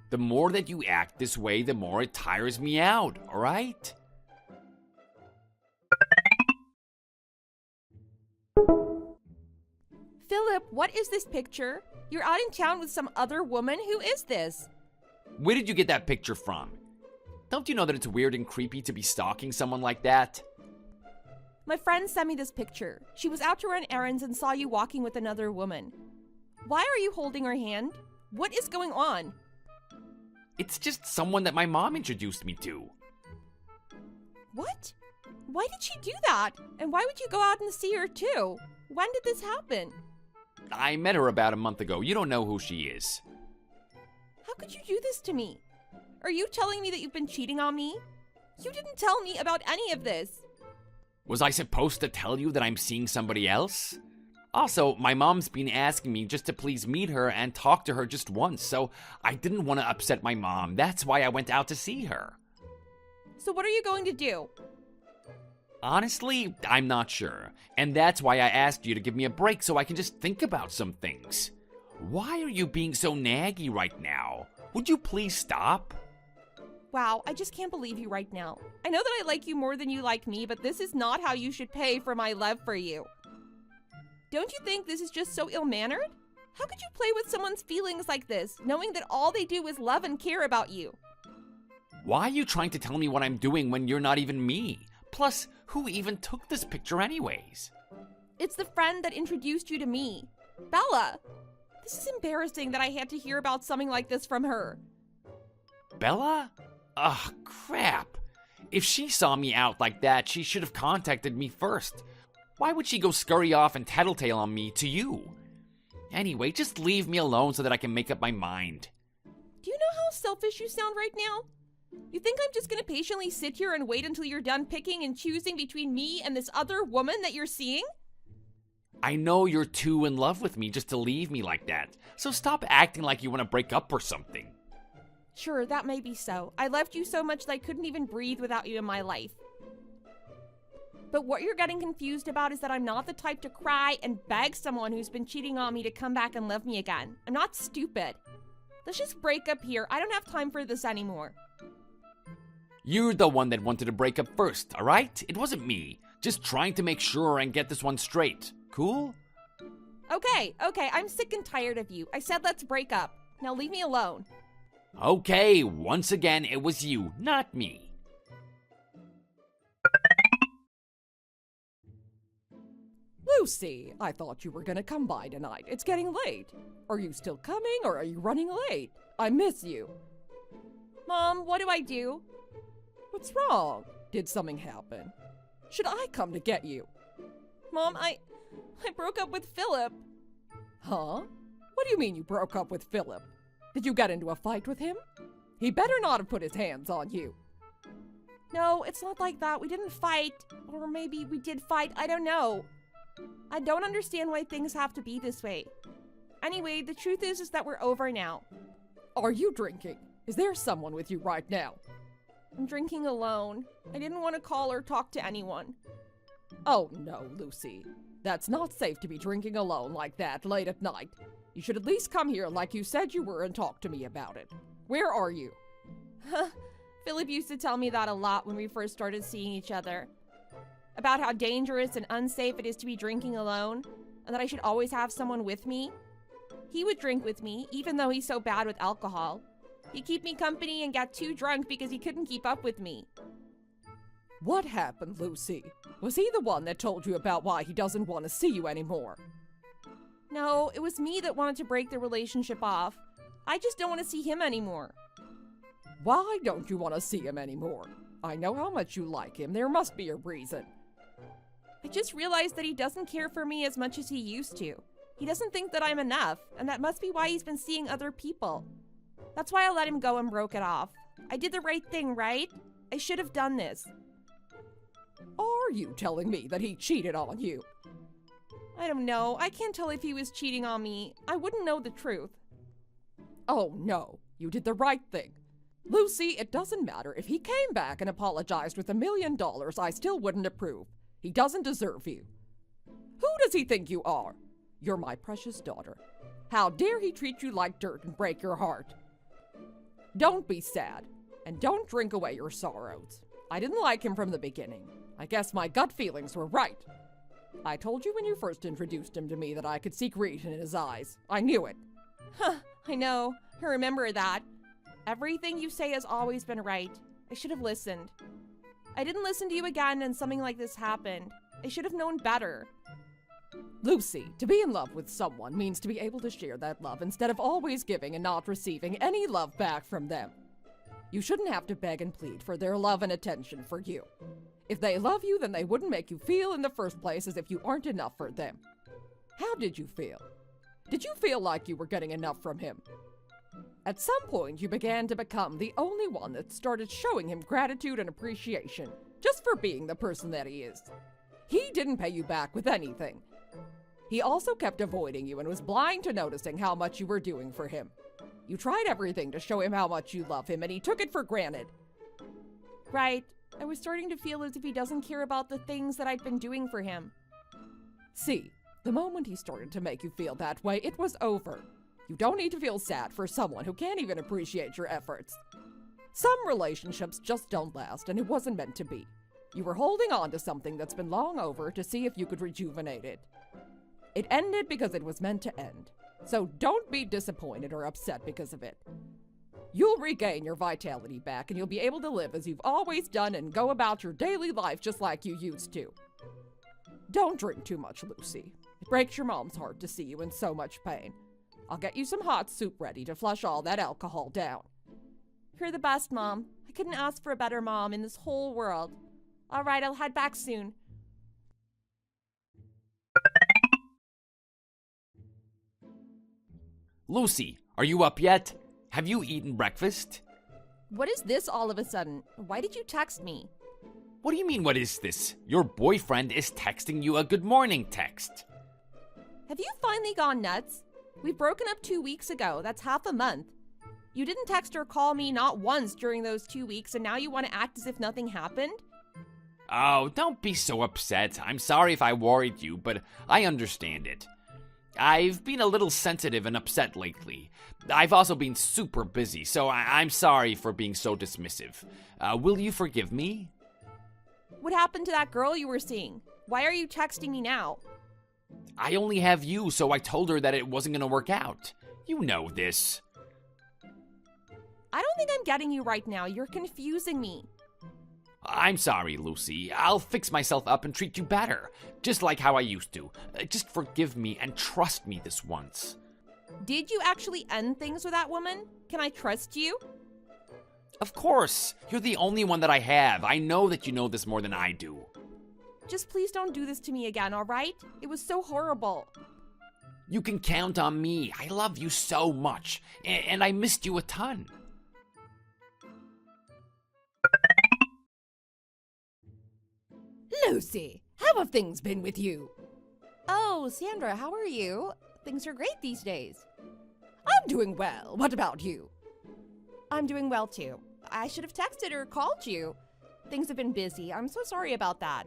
The more that you act this way, the more it tires me out, all right? Philip, what is this picture? You're out in town with some other woman. Who is this? Where did you get that picture from? Don't you know that it's weird and creepy to be stalking someone like that? My friend sent me this picture. She was out to run errands and saw you walking with another woman. Why are you holding her hand? What is going on? It's just someone that my mom introduced me to. What? Why did she do that? And why would you go out and see her too? When did this happen? I met her about a month ago. You don't know who she is. How could you do this to me? Are you telling me that you've been cheating on me? You didn't tell me about any of this. Was I supposed to tell you that I'm seeing somebody else? Also, my mom's been asking me just to please meet her and talk to her just once, so I didn't want to upset my mom. That's why I went out to see her. So what are you going to do? Honestly, I'm not sure. And that's why I asked you to give me a break so I can just think about some things. Why are you being so naggy right now? Would you please stop? Wow, I just can't believe you right now. I know that I like you more than you like me, but this is not how you should pay for my love for you. Don't you think this is just so ill-mannered? How could you play with someone's feelings like this, knowing that all they do is love and care about you? Why are you trying to tell me what I'm doing when you're not even me? Plus, who even took this picture anyways? It's the friend that introduced you to me. Bella! This is embarrassing that I had to hear about something like this from her. Bella? Ugh, crap. If she saw me out like that, she should have contacted me first. Why would she go scurry off and tattletale on me to you? Anyway, just leave me alone so that I can make up my mind. Do you know how selfish you sound right now? You think I'm just gonna patiently sit here and wait until you're done picking and choosing between me and this other woman that you're seeing? I know you're too in love with me just to leave me like that, so stop acting like you want to break up or something. Sure, that may be so. I loved you so much that I couldn't even breathe without you in my life. But what you're getting confused about is that I'm not the type to cry and beg someone who's been cheating on me to come back and love me again. I'm not stupid. Let's just break up here. I don't have time for this anymore. You're the one that wanted to break up first, alright? It wasn't me. Just trying to make sure and get this one straight. Cool? Okay, I'm sick and tired of you. I said let's break up. Now leave me alone. Okay, once again, it was you, not me. Lucy, I thought you were gonna come by tonight. It's getting late. Are you still coming or are you running late? I miss you. Mom, what do I do? What's wrong? Did something happen? Should I come to get you? Mom, I broke up with Philip. Huh? What do you mean you broke up with Philip? Did you get into a fight with him? He better not have put his hands on you. No, it's not like that. We didn't fight. Or maybe we did fight. I don't know. I don't understand why things have to be this way. Anyway, the truth is that we're over now. Are you drinking? Is there someone with you right now? I'm drinking alone. I didn't want to call or talk to anyone. Oh no, Lucy. That's not safe to be drinking alone like that late at night. You should at least come here like you said you were and talk to me about it. Where are you? Philip used to tell me that a lot when we first started seeing each other. About how dangerous and unsafe it is to be drinking alone, and that I should always have someone with me. He would drink with me, even though he's so bad with alcohol. He'd keep me company and get too drunk because he couldn't keep up with me. What happened, Lucy? Was he the one that told you about why he doesn't want to see you anymore? No, it was me that wanted to break the relationship off. I just don't want to see him anymore. Why don't you want to see him anymore? I know how much you like him. There must be a reason. I just realized that he doesn't care for me as much as he used to. He doesn't think that I'm enough, and that must be why he's been seeing other people. That's why I let him go and broke it off. I did the right thing, right? I should have done this. Are you telling me that he cheated on you? I don't know. I can't tell if he was cheating on me. I wouldn't know the truth. Oh no, you did the right thing. Lucy, it doesn't matter. If he came back and apologized with $1 million, I still wouldn't approve. He doesn't deserve you. Who does he think you are? You're my precious daughter. How dare he treat you like dirt and break your heart? Don't be sad, and don't drink away your sorrows. I didn't like him from the beginning. I guess my gut feelings were right. I told you when you first introduced him to me that I could see greed in his eyes. I knew it. Huh, I know. I remember that. Everything you say has always been right. I should have listened. I didn't listen to you again and something like this happened. I should have known better. Lucy, to be in love with someone means to be able to share that love instead of always giving and not receiving any love back from them. You shouldn't have to beg and plead for their love and attention for you. If they love you, then they wouldn't make you feel in the first place as if you aren't enough for them. How did you feel? Did you feel like you were getting enough from him? At some point, you began to become the only one that started showing him gratitude and appreciation, just for being the person that he is. He didn't pay you back with anything. He also kept avoiding you and was blind to noticing how much you were doing for him. You tried everything to show him how much you love him, and he took it for granted. Right. I was starting to feel as if he doesn't care about the things that I'd been doing for him. See, the moment he started to make you feel that way, it was over. You don't need to feel sad for someone who can't even appreciate your efforts. Some relationships just don't last, and it wasn't meant to be. You were holding on to something that's been long over to see if you could rejuvenate it. It ended because it was meant to end. So don't be disappointed or upset because of it. You'll regain your vitality back, and you'll be able to live as you've always done and go about your daily life just like you used to. Don't drink too much, Lucy. It breaks your mom's heart to see you in so much pain. I'll get you some hot soup ready to flush all that alcohol down. You're the best, Mom. I couldn't ask for a better mom in this whole world. All right, I'll head back soon. Lucy, are you up yet? Have you eaten breakfast? What is this all of a sudden? Why did you text me? What do you mean, what is this? Your boyfriend is texting you a good morning text. Have you finally gone nuts? We've broken up 2 weeks ago. That's half a month. You didn't text or call me not once during those 2 weeks, and now you want to act as if nothing happened? Oh, don't be so upset. I'm sorry if I worried you, but I understand it. I've been a little sensitive and upset lately. I've also been super busy, so I'm sorry for being so dismissive. Will you forgive me? What happened to that girl you were seeing? Why are you texting me now? I only have you, so I told her that it wasn't going to work out. You know this. I don't think I'm getting you right now. You're confusing me. I'm sorry, Lucy. I'll fix myself up and treat you better, just like how I used to. Just forgive me and trust me this once. Did you actually end things with that woman? Can I trust you? Of course. You're the only one that I have. I know that you know this more than I do. Just please don't do this to me again, all right? It was so horrible. You can count on me. I love you so much, and I missed you a ton. Lucy, how have things been with you? Oh, Sandra, how are you? Things are great these days. I'm doing well. What about you? I'm doing well, too. I should have texted or called you. Things have been busy. I'm so sorry about that.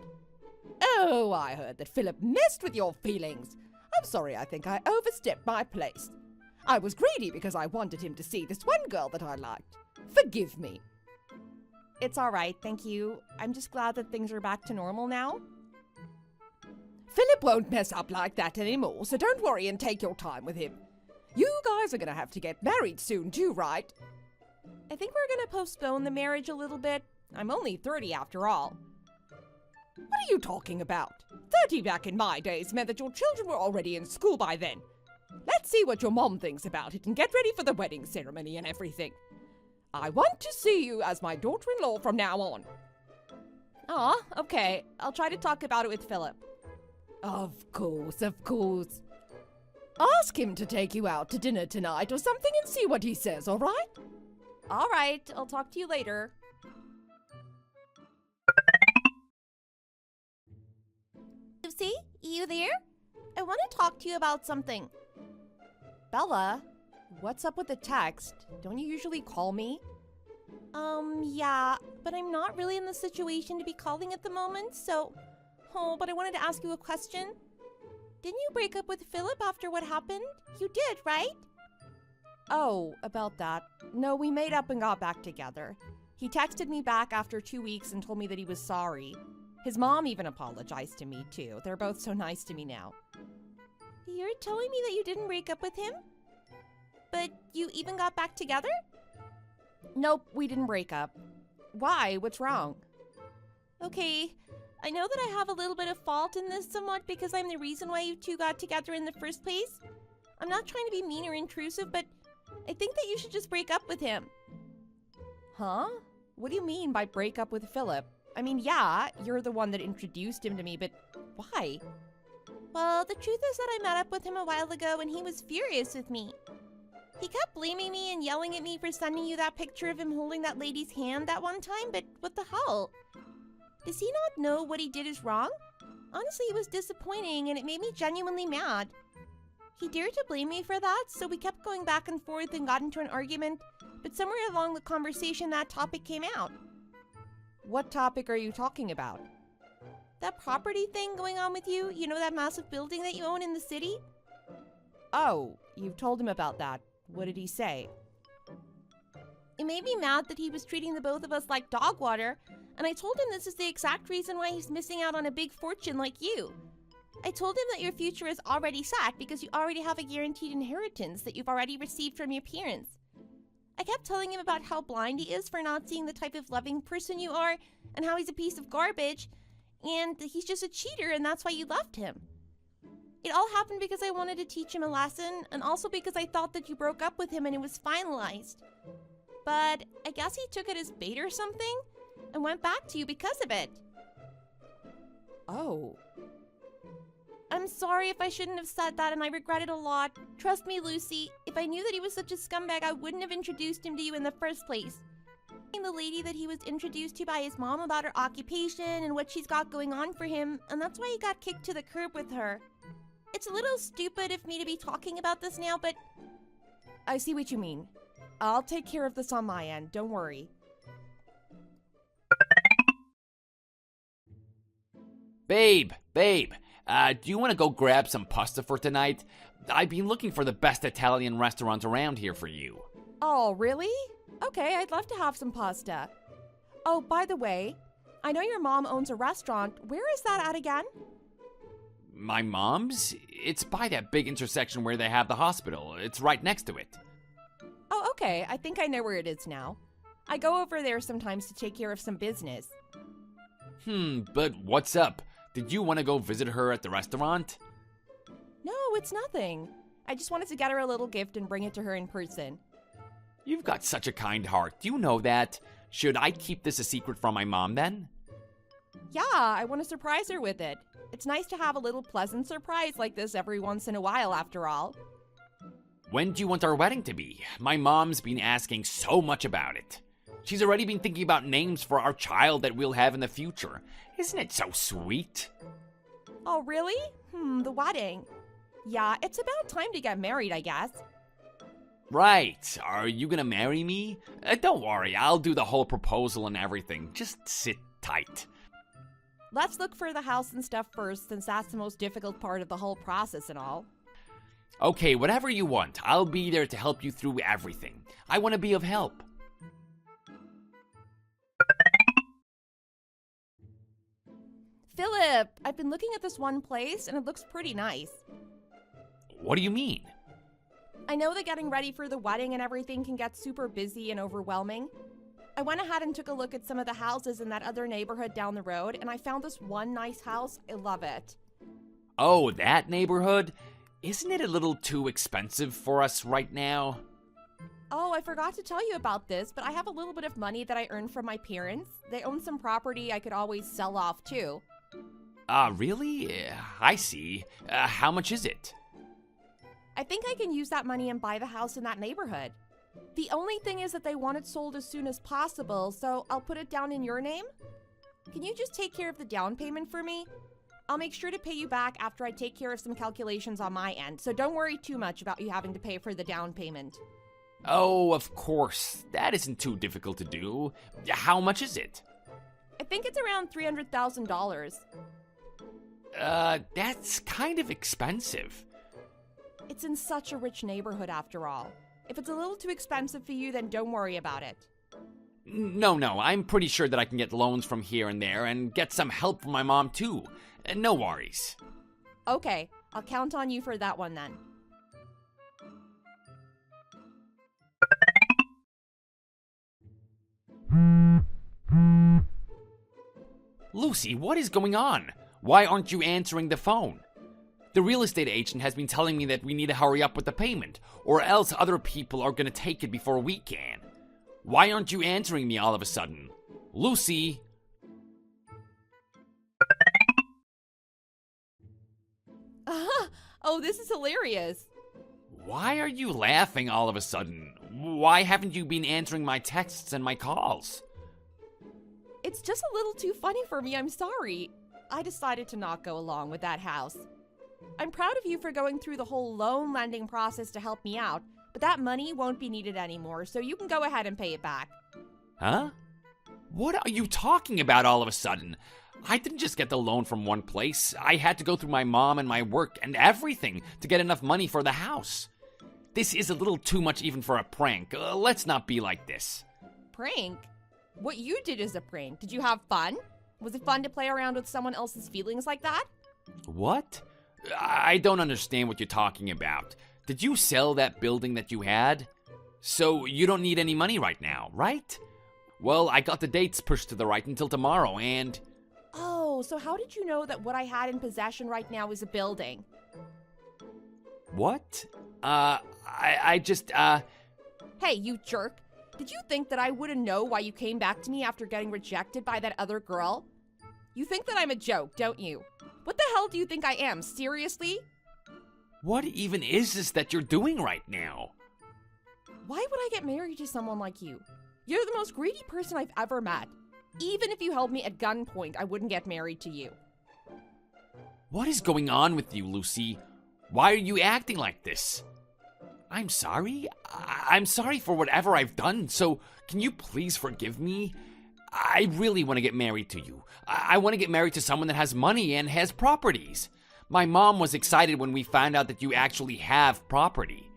Oh, I heard that Philip messed with your feelings. I'm sorry, I think I overstepped my place. I was greedy because I wanted him to see this one girl that I liked. Forgive me. It's all right, thank you. I'm just glad that things are back to normal now. Philip won't mess up like that anymore, so don't worry and take your time with him. You guys are gonna have to get married soon too, right? I think we're gonna postpone the marriage a little bit. I'm only 30 after all. What are you talking about? 30 back in my days meant that your children were already in school by then. Let's see what your mom thinks about it and get ready for the wedding ceremony and everything. I want to see you as my daughter-in-law from now on. Aw, okay. I'll try to talk about it with Philip. Of course, of course. Ask him to take you out to dinner tonight or something and see what he says, all right? All right, I'll talk to you later. Lucy, you there? I want to talk to you about something. Bella, what's up with the text? Don't you usually call me? Yeah, but I'm not really in the situation to be calling at the moment, so... Oh, but I wanted to ask you a question. Didn't you break up with Philip after what happened? You did, right? Oh, about that. No, we made up and got back together. He texted me back after 2 weeks and told me that he was sorry. His mom even apologized to me, too. They're both so nice to me now. You're telling me that you didn't break up with him? But you even got back together? Nope, we didn't break up. Why? What's wrong? Okay, I know that I have a little bit of fault in this somewhat because I'm the reason why you two got together in the first place. I'm not trying to be mean or intrusive, but I think that you should just break up with him. Huh? What do you mean by break up with Philip? I mean, yeah, you're the one that introduced him to me, but why? Well, the truth is that I met up with him a while ago and he was furious with me. He kept blaming me and yelling at me for sending you that picture of him holding that lady's hand that one time, but what the hell? Does he not know what he did is wrong? Honestly, it was disappointing and it made me genuinely mad. He dared to blame me for that, so we kept going back and forth and got into an argument, but somewhere along the conversation that topic came out. What topic are you talking about? That property thing going on with you, you know, that massive building that you own in the city? Oh, you've told him about that. What did he say? It made me mad that he was treating the both of us like dog water, and I told him this is the exact reason why he's missing out on a big fortune like you. I told him that your future is already set because you already have a guaranteed inheritance that you've already received from your parents. I kept telling him about how blind he is for not seeing the type of loving person you are and how he's a piece of garbage and he's just a cheater and that's why you left him. It all happened because I wanted to teach him a lesson and also because I thought that you broke up with him and it was finalized. But I guess he took it as bait or something and went back to you because of it. Oh. I'm sorry if I shouldn't have said that and I regret it a lot. Trust me, Lucy, if I knew that he was such a scumbag, I wouldn't have introduced him to you in the first place. The lady that he was introduced to by his mom about her occupation and what she's got going on for him, and that's why he got kicked to the curb with her. It's a little stupid of me to be talking about this now, but... I see what you mean. I'll take care of this on my end, don't worry. Babe, do you want to go grab some pasta for tonight? I've been looking for the best Italian restaurant around here for you. Oh, really? Okay, I'd love to have some pasta. Oh, by the way, I know your mom owns a restaurant. Where is that at again? My mom's? It's by that big intersection where they have the hospital. It's right next to it. Oh, okay. I think I know where it is now. I go over there sometimes to take care of some business. But what's up? Did you want to go visit her at the restaurant? No, it's nothing. I just wanted to get her a little gift and bring it to her in person. You've got such a kind heart. Do you know that? Should I keep this a secret from my mom then? Yeah, I want to surprise her with it. It's nice to have a little pleasant surprise like this every once in a while, after all. When do you want our wedding to be? My mom's been asking so much about it. She's already been thinking about names for our child that we'll have in the future. Isn't it so sweet? Oh, really? The wedding. Yeah, it's about time to get married, I guess. Right. Are you gonna marry me? Don't worry, I'll do the whole proposal and everything. Just sit tight. Let's look for the house and stuff first, since that's the most difficult part of the whole process and all. Okay, whatever you want. I'll be there to help you through everything. I want to be of help. Philip, I've been looking at this one place and it looks pretty nice. What do you mean? I know that getting ready for the wedding and everything can get super busy and overwhelming. I went ahead and took a look at some of the houses in that other neighborhood down the road, and I found this one nice house. I love it. Oh, that neighborhood? Isn't it a little too expensive for us right now? Oh, I forgot to tell you about this, but I have a little bit of money that I earned from my parents. They own some property I could always sell off too. Really? I see. How much is it? I think I can use that money and buy the house in that neighborhood. The only thing is that they want it sold as soon as possible, so I'll put it down in your name. Can you just take care of the down payment for me? I'll make sure to pay you back after I take care of some calculations on my end, so don't worry too much about you having to pay for the down payment. Oh, of course. That isn't too difficult to do. How much is it? I think it's around $300,000. That's kind of expensive. It's in such a rich neighborhood after all. If it's a little too expensive for you, then don't worry about it. No, I'm pretty sure that I can get loans from here and there and get some help from my mom too. No worries. Okay, I'll count on you for that one then. Lucy, what is going on? Why aren't you answering the phone? The real estate agent has been telling me that we need to hurry up with the payment, or else other people are gonna take it before we can. Why aren't you answering me all of a sudden? Lucy! Oh, this is hilarious. Why are you laughing all of a sudden? Why haven't you been answering my texts and my calls? It's just a little too funny for me, I'm sorry. I decided to not go along with that house. I'm proud of you for going through the whole loan lending process to help me out, but that money won't be needed anymore, so you can go ahead and pay it back. Huh? What are you talking about all of a sudden? I didn't just get the loan from one place. I had to go through my mom and my work and everything to get enough money for the house. This is a little too much even for a prank. Let's not be like this. Prank? What you did is a prank. Did you have fun? Was it fun to play around with someone else's feelings like that? What? I don't understand what you're talking about. Did you sell that building that you had? So you don't need any money right now, right? Well, I got the dates pushed to the right until tomorrow, and... Oh, so how did you know that what I had in possession right now is a building? What? I just. Hey, you jerk. Did you think that I wouldn't know why you came back to me after getting rejected by that other girl? You think that I'm a joke, don't you? What the hell do you think I am, seriously? What even is this that you're doing right now? Why would I get married to someone like you? You're the most greedy person I've ever met. Even if you held me at gunpoint, I wouldn't get married to you. What is going on with you, Lucy? Why are you acting like this? I'm sorry. I'm sorry for whatever I've done, so can you please forgive me? I really want to get married to you. I want to get married to someone that has money and has properties. My mom was excited when we found out that you actually have property.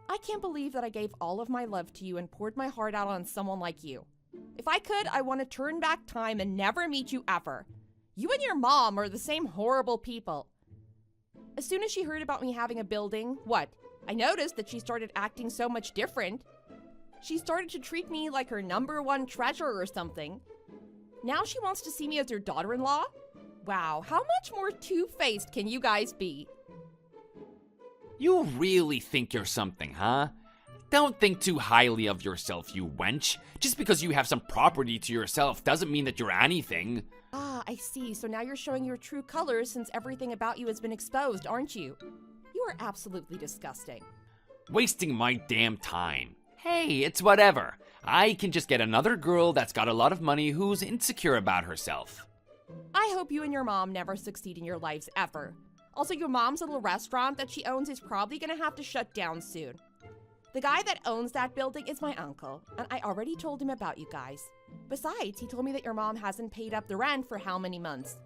I can't believe that I gave all of my love to you and poured my heart out on someone like you. If I could, I want to turn back time and never meet you ever. You and your mom are the same horrible people. As soon as she heard about me having a building, what? I noticed that she started acting so much different. She started to treat me like her #1 treasure or something. Now she wants to see me as her daughter-in-law? Wow, how much more two-faced can you guys be? You really think you're something, huh? Don't think too highly of yourself, you wench. Just because you have some property to yourself doesn't mean that you're anything. Ah, I see. So now you're showing your true colors since everything about you has been exposed, aren't you? You are absolutely disgusting. Wasting my damn time. Hey, it's whatever. I can just get another girl that's got a lot of money who's insecure about herself. I hope you and your mom never succeed in your lives ever. Also, your mom's little restaurant that she owns is probably gonna have to shut down soon. The guy that owns that building is my uncle, and I already told him about you guys. Besides, he told me that your mom hasn't paid up the rent for how many months.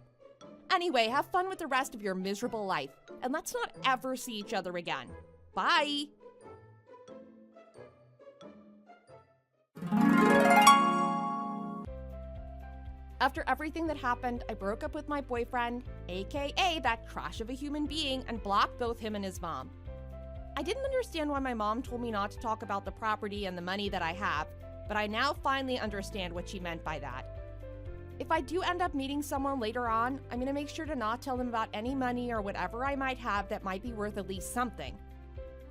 Anyway, have fun with the rest of your miserable life, and let's not ever see each other again. Bye! After everything that happened, I broke up with my boyfriend, aka that trash of a human being, and blocked both him and his mom. I didn't understand why my mom told me not to talk about the property and the money that I have, but I now finally understand what she meant by that. If I do end up meeting someone later on, I'm gonna make sure to not tell them about any money or whatever I might have that might be worth at least something.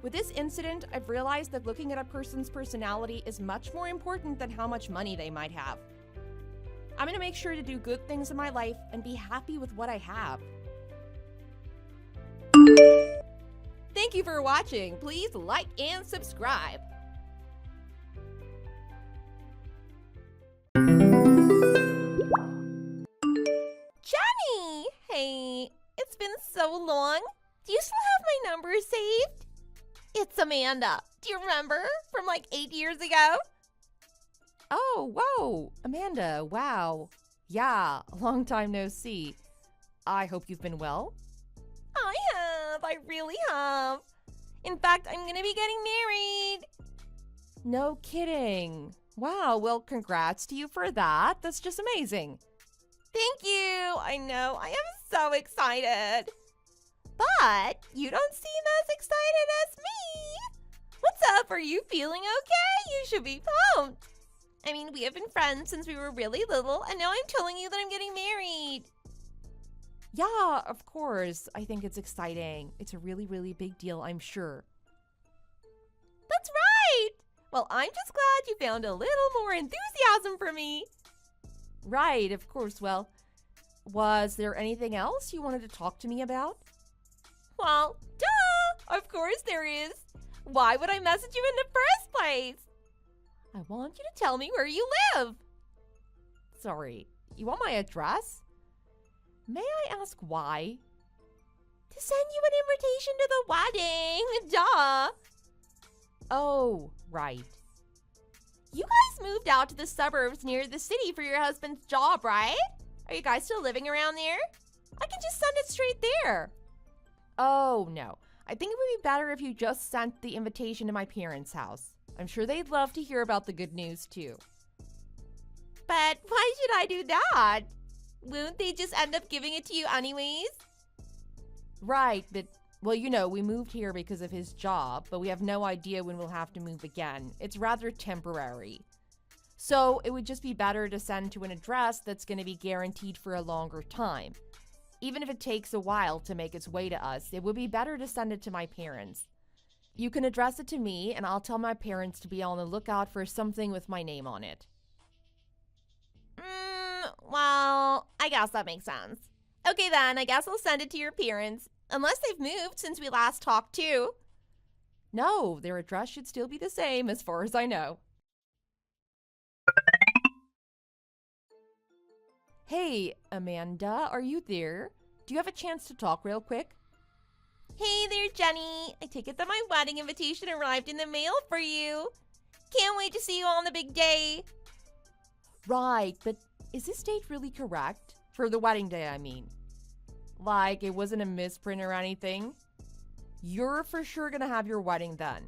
With this incident, I've realized that looking at a person's personality is much more important than how much money they might have. I'm gonna make sure to do good things in my life and be happy with what I have. Thank you for watching. Please like and subscribe. Jenny! Hey, it's been so long. Do you still have my number saved? It's Amanda. Do you remember? From like 8 years ago? Oh, whoa. Amanda, wow. Yeah, a long time no see. I hope you've been well. I really have. In fact, I'm gonna be getting married. No kidding. Wow, well, congrats to you for that. That's just amazing. Thank you. I know, I am so excited. But you don't seem as excited as me. What's up? Are you feeling okay? You should be pumped. I mean, we have been friends since we were really little, and now I'm telling you that I'm getting married. Yeah, of course. I think it's exciting. It's a really, really big deal, I'm sure. That's right! Well, I'm just glad you found a little more enthusiasm for me. Right, of course. Well, was there anything else you wanted to talk to me about? Well, duh! Of course there is. Why would I message you in the first place? I want you to tell me where you live. Sorry, you want my address? May I ask why? To send you an invitation to the wedding, duh. Oh, right. You guys moved out to the suburbs near the city for your husband's job, right? Are you guys still living around there? I can just send it straight there. Oh, no. I think it would be better if you just sent the invitation to my parents' house. I'm sure they'd love to hear about the good news, too. But why should I do that? Won't they just end up giving it to you anyways? Right, but, well, you know, we moved here because of his job, but we have no idea when we'll have to move again. It's rather temporary. So it would just be better to send to an address that's going to be guaranteed for a longer time. Even if it takes a while to make its way to us, it would be better to send it to my parents. You can address it to me, and I'll tell my parents to be on the lookout for something with my name on it. Well, I guess that makes sense. Okay then, I guess I'll send it to your parents. Unless they've moved since we last talked too. No, their address should still be the same as far as I know. Hey, Amanda, are you there? Do you have a chance to talk real quick? Hey there, Jenny. I take it that my wedding invitation arrived in the mail for you. Can't wait to see you on the big day. Right, but is this date really correct? For the wedding day, I mean. Like, it wasn't a misprint or anything? You're for sure gonna have your wedding then.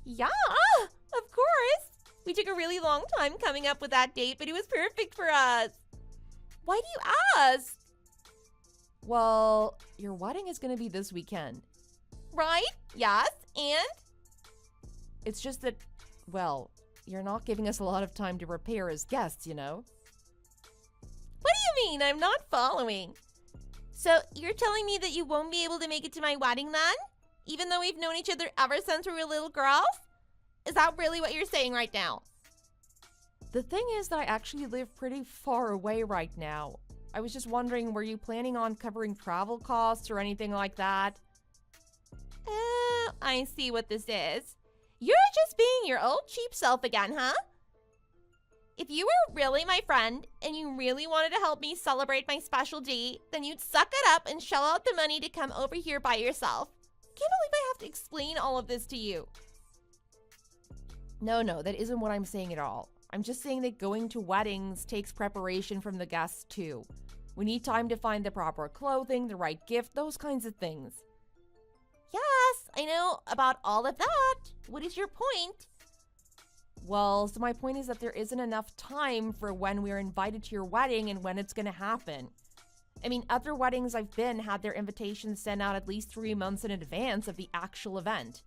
Yeah, of course. We took a really long time coming up with that date, but it was perfect for us. Why do you ask? Well, your wedding is gonna be this weekend. Right? Yes, and? It's just that, well, you're not giving us a lot of time to prepare as guests, you know? What do you mean? I'm not following. So you're telling me that you won't be able to make it to my wedding then? Even though we've known each other ever since we were little girls? Is that really what you're saying right now? The thing is that I actually live pretty far away right now. I was just wondering, were you planning on covering travel costs or anything like that? Oh, I see what this is. You're just being your old cheap self again, huh? If you were really my friend and you really wanted to help me celebrate my special date, then you'd suck it up and shell out the money to come over here by yourself. Can't believe I have to explain all of this to you. No, that isn't what I'm saying at all. I'm just saying that going to weddings takes preparation from the guests too. We need time to find the proper clothing, the right gift, those kinds of things. Yes, I know about all of that. What is your point? Well, so my point is that there isn't enough time for when we're invited to your wedding and when it's gonna happen. I mean, other weddings I've been had their invitations sent out at least 3 months in advance of the actual event.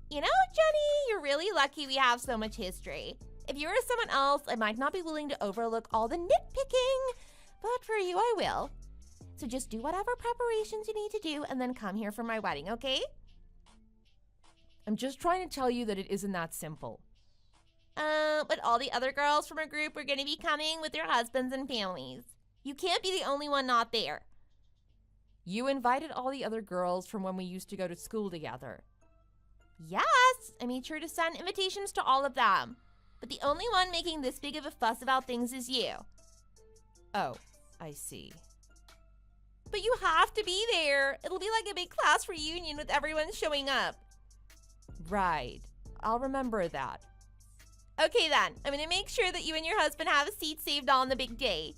You know, Jenny, you're really lucky we have so much history. If you were someone else, I might not be willing to overlook all the nitpicking, but for you, I will. So just do whatever preparations you need to do and then come here for my wedding, okay? I'm just trying to tell you that it isn't that simple. But all the other girls from our group are gonna be coming with their husbands and families. You can't be the only one not there. You invited all the other girls from when we used to go to school together. Yes, I made sure to send invitations to all of them. But the only one making this big of a fuss about things is you. Oh, I see. But you have to be there. It'll be like a big class reunion with everyone showing up. Right. I'll remember that. Okay then, I'm gonna make sure that you and your husband have a seat saved on the big day.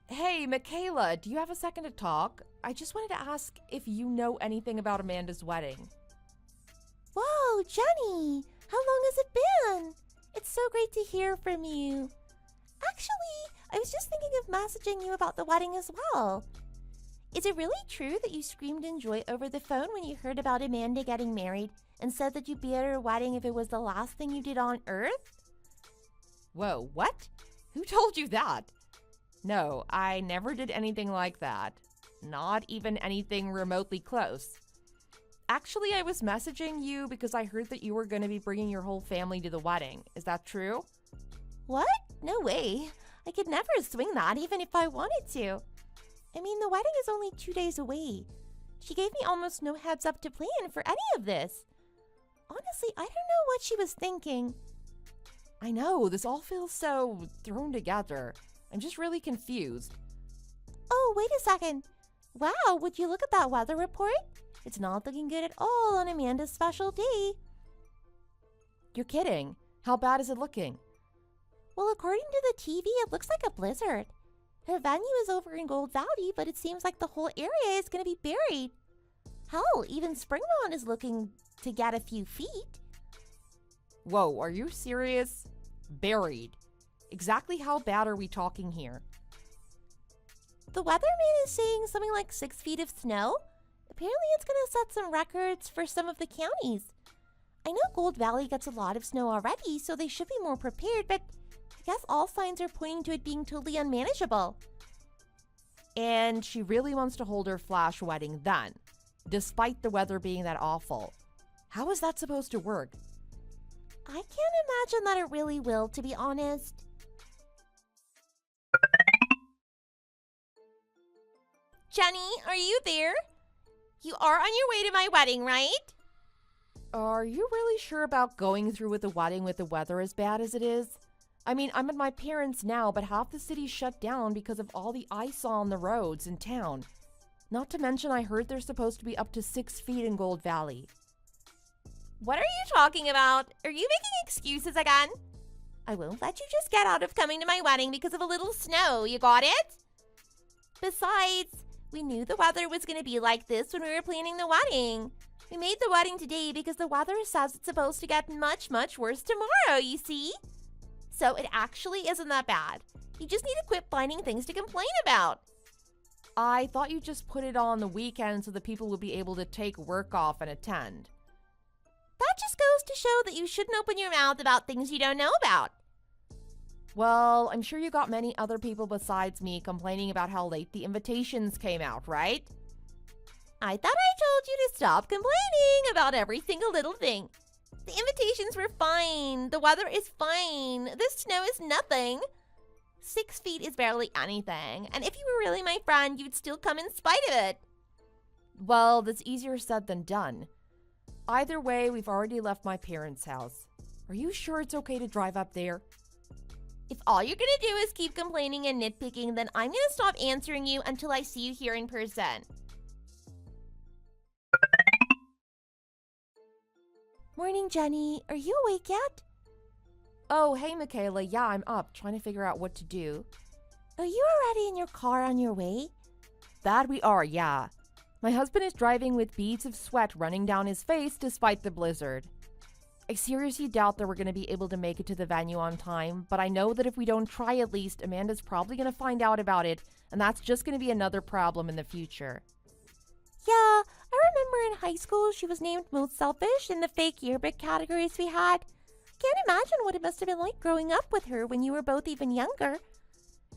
Hey, Michaela, do you have a second to talk? I just wanted to ask if you know anything about Amanda's wedding. Whoa, Jenny! How long has it been? It's so great to hear from you. Actually, I was just thinking of messaging you about the wedding as well. Is it really true that you screamed in joy over the phone when you heard about Amanda getting married and said that you'd be at her wedding if it was the last thing you did on Earth? Whoa, what? Who told you that? No, I never did anything like that. Not even anything remotely close. Actually, I was messaging you because I heard that you were going to be bringing your whole family to the wedding. Is that true? What? No way. I could never swing that even if I wanted to. I mean, the wedding is only 2 days away. She gave me almost no heads up to plan for any of this. Honestly, I don't know what she was thinking. I know, this all feels so thrown together. I'm just really confused. Oh, wait a second. Wow, would you look at that weather report? It's not looking good at all on Amanda's special day. You're kidding. How bad is it looking? Well, according to the TV, it looks like a blizzard. The venue is over in Gold Valley, but it seems like the whole area is going to be buried. Hell, even Springmont is looking to get a few feet. Whoa, are you serious? Buried. Exactly how bad are we talking here? The weatherman is saying something like 6 feet of snow. Apparently it's going to set some records for some of the counties. I know Gold Valley gets a lot of snow already, so they should be more prepared, but I guess all signs are pointing to it being totally unmanageable. And she really wants to hold her flash wedding then, despite the weather being that awful. How is that supposed to work? I can't imagine that it really will, to be honest. Jenny, are you there? You are on your way to my wedding, right? Are you really sure about going through with the wedding with the weather as bad as it is? I mean, I'm at my parents' now, but half the city's shut down because of all the ice on the roads in town. Not to mention, I heard they're supposed to be up to 6 feet in Gold Valley. What are you talking about? Are you making excuses again? I won't let you just get out of coming to my wedding because of a little snow, you got it? Besides, we knew the weather was going to be like this when we were planning the wedding. We made the wedding today because the weather says it's supposed to get much, much worse tomorrow, you see? So it actually isn't that bad. You just need to quit finding things to complain about. I thought you just put it on the weekend so the people would be able to take work off and attend. That just goes to show that you shouldn't open your mouth about things you don't know about. Well, I'm sure you got many other people besides me complaining about how late the invitations came out, right? I thought I told you to stop complaining about every single little thing. The invitations were fine. The weather is fine. The snow is nothing. 6 feet is barely anything. And if you were really my friend, you'd still come in spite of it. Well, that's easier said than done. Either way, we've already left my parents' house. Are you sure it's okay to drive up there? If all you're gonna do is keep complaining and nitpicking, then I'm gonna stop answering you until I see you here in person. Morning, Jenny. Are you awake yet? Oh, hey, Michaela. Yeah, I'm up, trying to figure out what to do. Are you already in your car on your way? That we are, yeah. My husband is driving with beads of sweat running down his face despite the blizzard. I seriously doubt that we're going to be able to make it to the venue on time, but I know that if we don't try at least, Amanda's probably going to find out about it, and that's just going to be another problem in the future. Yeah, I remember in high school she was named most selfish in the fake yearbook categories we had. Can't imagine what it must have been like growing up with her when you were both even younger.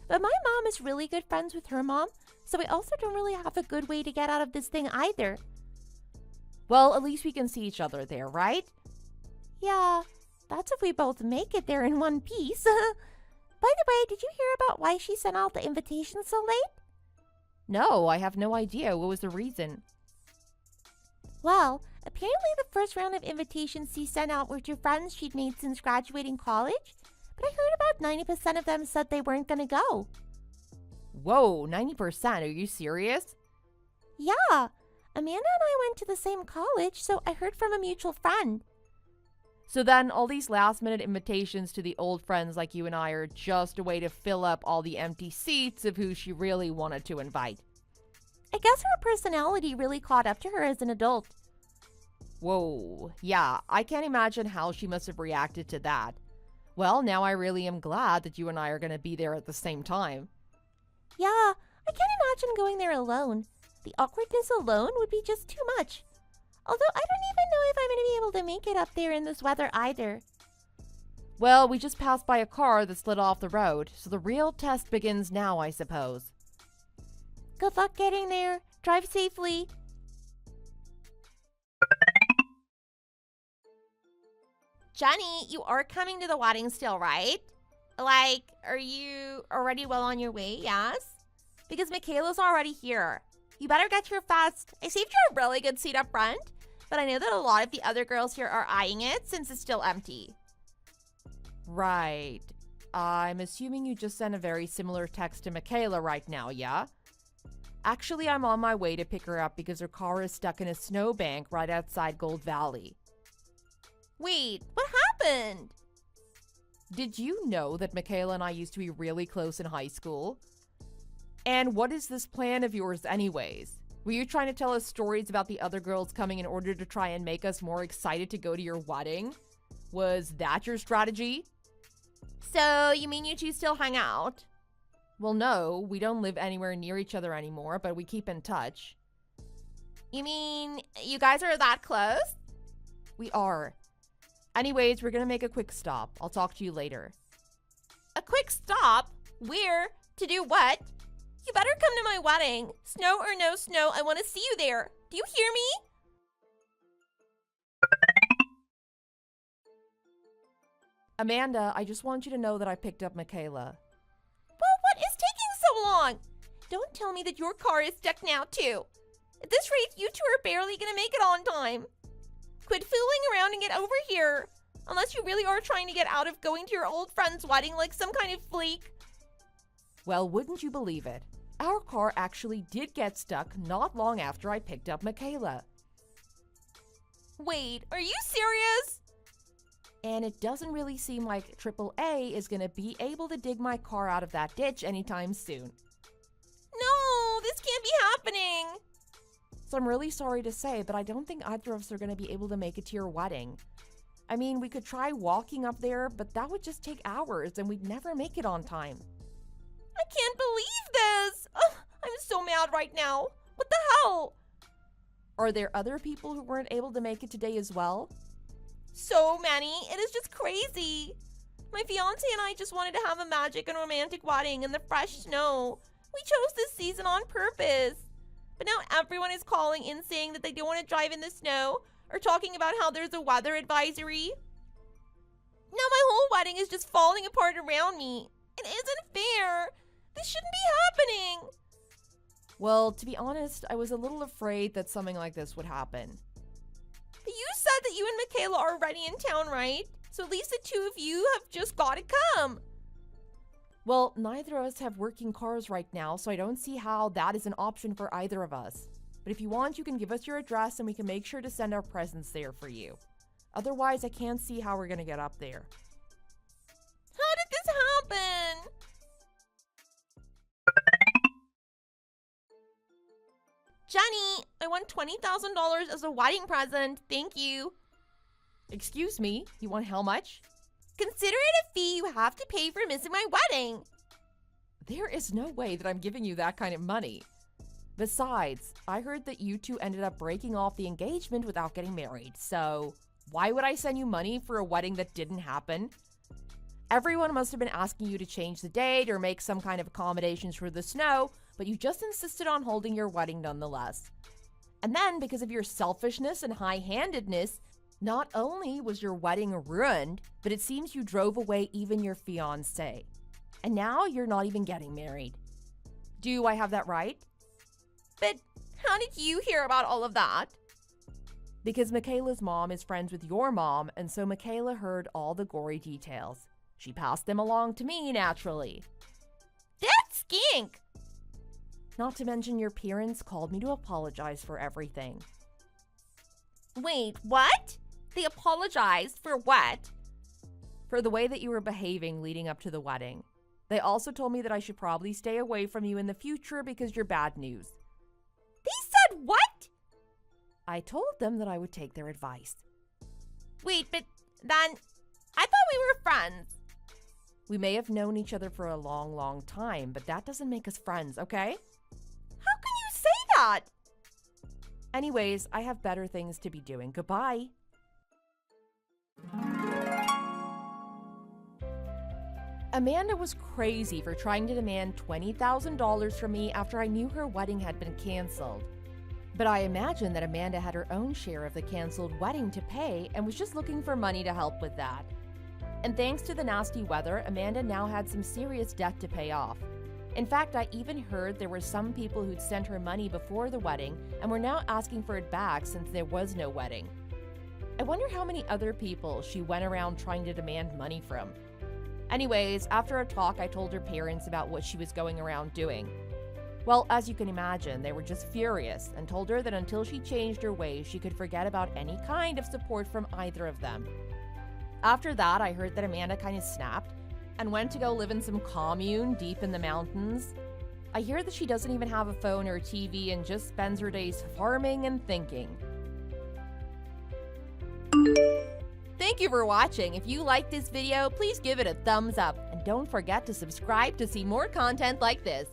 But my mom is really good friends with her mom, so we also don't really have a good way to get out of this thing either. Well, at least we can see each other there, right? Yeah, that's if we both make it there in one piece. By the way, did you hear about why she sent out the invitation so late? No, I have no idea. What was the reason? Well, apparently the first round of invitations she sent out were to friends she'd made since graduating college, but I heard about 90% of them said they weren't going to go. Whoa, 90%? Are you serious? Yeah, Amanda and I went to the same college, so I heard from a mutual friend. So then all these last-minute invitations to the old friends like you and I are just a way to fill up all the empty seats of who she really wanted to invite. I guess her personality really caught up to her as an adult. Whoa, yeah, I can't imagine how she must have reacted to that. Well, now I really am glad that you and I are going to be there at the same time. Yeah, I can't imagine going there alone. The awkwardness alone would be just too much. Although I don't even know if I'm going to be able to make it up there in this weather either. Well, we just passed by a car that slid off the road, so the real test begins now, I suppose. Good luck getting there. Drive safely. Jenny, you are coming to the wedding still, right? Like, are you already well on your way, yes? Because Michaela's already here. You better get here fast. I saved you a really good seat up front, but I know that a lot of the other girls here are eyeing it since it's still empty. Right. I'm assuming you just sent a very similar text to Michaela right now, yeah? Actually, I'm on my way to pick her up because her car is stuck in a snowbank right outside Gold Valley. Wait, what happened? Did you know that Michaela and I used to be really close in high school? And what is this plan of yours anyways? Were you trying to tell us stories about the other girls coming in order to try and make us more excited to go to your wedding? Was that your strategy? So, you mean you two still hang out? Well, no, we don't live anywhere near each other anymore, but we keep in touch. You mean you guys are that close? We are. Anyways, we're gonna make a quick stop. I'll talk to you later. A quick stop? Where? To do what? You better come to my wedding. Snow or no snow, I want to see you there. Do you hear me? Amanda, I just want you to know that I picked up Michaela. Well, what is taking so long? Don't tell me that your car is stuck now, too. At this rate, you two are barely going to make it on time. Quit fooling around and get over here. Unless you really are trying to get out of going to your old friend's wedding like some kind of flake. Well, wouldn't you believe it? Our car actually did get stuck not long after I picked up Michaela. Wait, are you serious? And it doesn't really seem like AAA is going to be able to dig my car out of that ditch anytime soon. No, this can't be happening. So I'm really sorry to say, but I don't think either of us are going to be able to make it to your wedding. I mean, we could try walking up there, but that would just take hours and we'd never make it on time. I can't believe this. Ugh, I'm so mad right now. What the hell? Are there other people who weren't able to make it today as well? So many. It is just crazy. My fiance and I just wanted to have a magic and romantic wedding in the fresh snow. We chose this season on purpose. But now everyone is calling in saying that they don't want to drive in the snow or talking about how there's a weather advisory. Now my whole wedding is just falling apart around me. It isn't fair. This shouldn't be happening. Well, to be honest, I was a little afraid that something like this would happen. But you said that you and Michaela are already in town, right? So at least the two of you have just got to come. Well, neither of us have working cars right now, so I don't see how that is an option for either of us. But if you want, you can give us your address and we can make sure to send our presents there for you. Otherwise, I can't see how we're going to get up there. How did this happen? Jenny, I want $20,000 as a wedding present. Thank you. Excuse me, you want how much? Consider it a fee you have to pay for missing my wedding. There is no way that I'm giving you that kind of money. Besides, I heard that you two ended up breaking off the engagement without getting married, so why would I send you money for a wedding that didn't happen? Everyone must have been asking you to change the date or make some kind of accommodations for the snow, but you just insisted on holding your wedding nonetheless. And then, because of your selfishness and high-handedness, not only was your wedding ruined, but it seems you drove away even your fiancé. And now you're not even getting married. Do I have that right? But how did you hear about all of that? Because Michaela's mom is friends with your mom, and so Michaela heard all the gory details. She passed them along to me, naturally. That skink! Not to mention your parents called me to apologize for everything. Wait, what? They apologized for what? For the way that you were behaving leading up to the wedding. They also told me that I should probably stay away from you in the future because you're bad news. They said what? I told them that I would take their advice. Wait, but then I thought we were friends. We may have known each other for a long, long time, but that doesn't make us friends, okay? How can you say that? Anyways, I have better things to be doing. Goodbye. Amanda was crazy for trying to demand $20,000 from me after I knew her wedding had been canceled. But I imagine that Amanda had her own share of the canceled wedding to pay and was just looking for money to help with that. And thanks to the nasty weather, Amanda now had some serious debt to pay off. In fact, I even heard there were some people who'd sent her money before the wedding and were now asking for it back since there was no wedding. I wonder how many other people she went around trying to demand money from. Anyways, after a talk, I told her parents about what she was going around doing. Well, as you can imagine, they were just furious and told her that until she changed her ways, she could forget about any kind of support from either of them. After that, I heard that Amanda kind of snapped and went to go live in some commune deep in the mountains. I hear that she doesn't even have a phone or a TV and just spends her days farming and thinking. Thank you for watching. If you liked this video, please give it a thumbs up and don't forget to subscribe to see more content like this.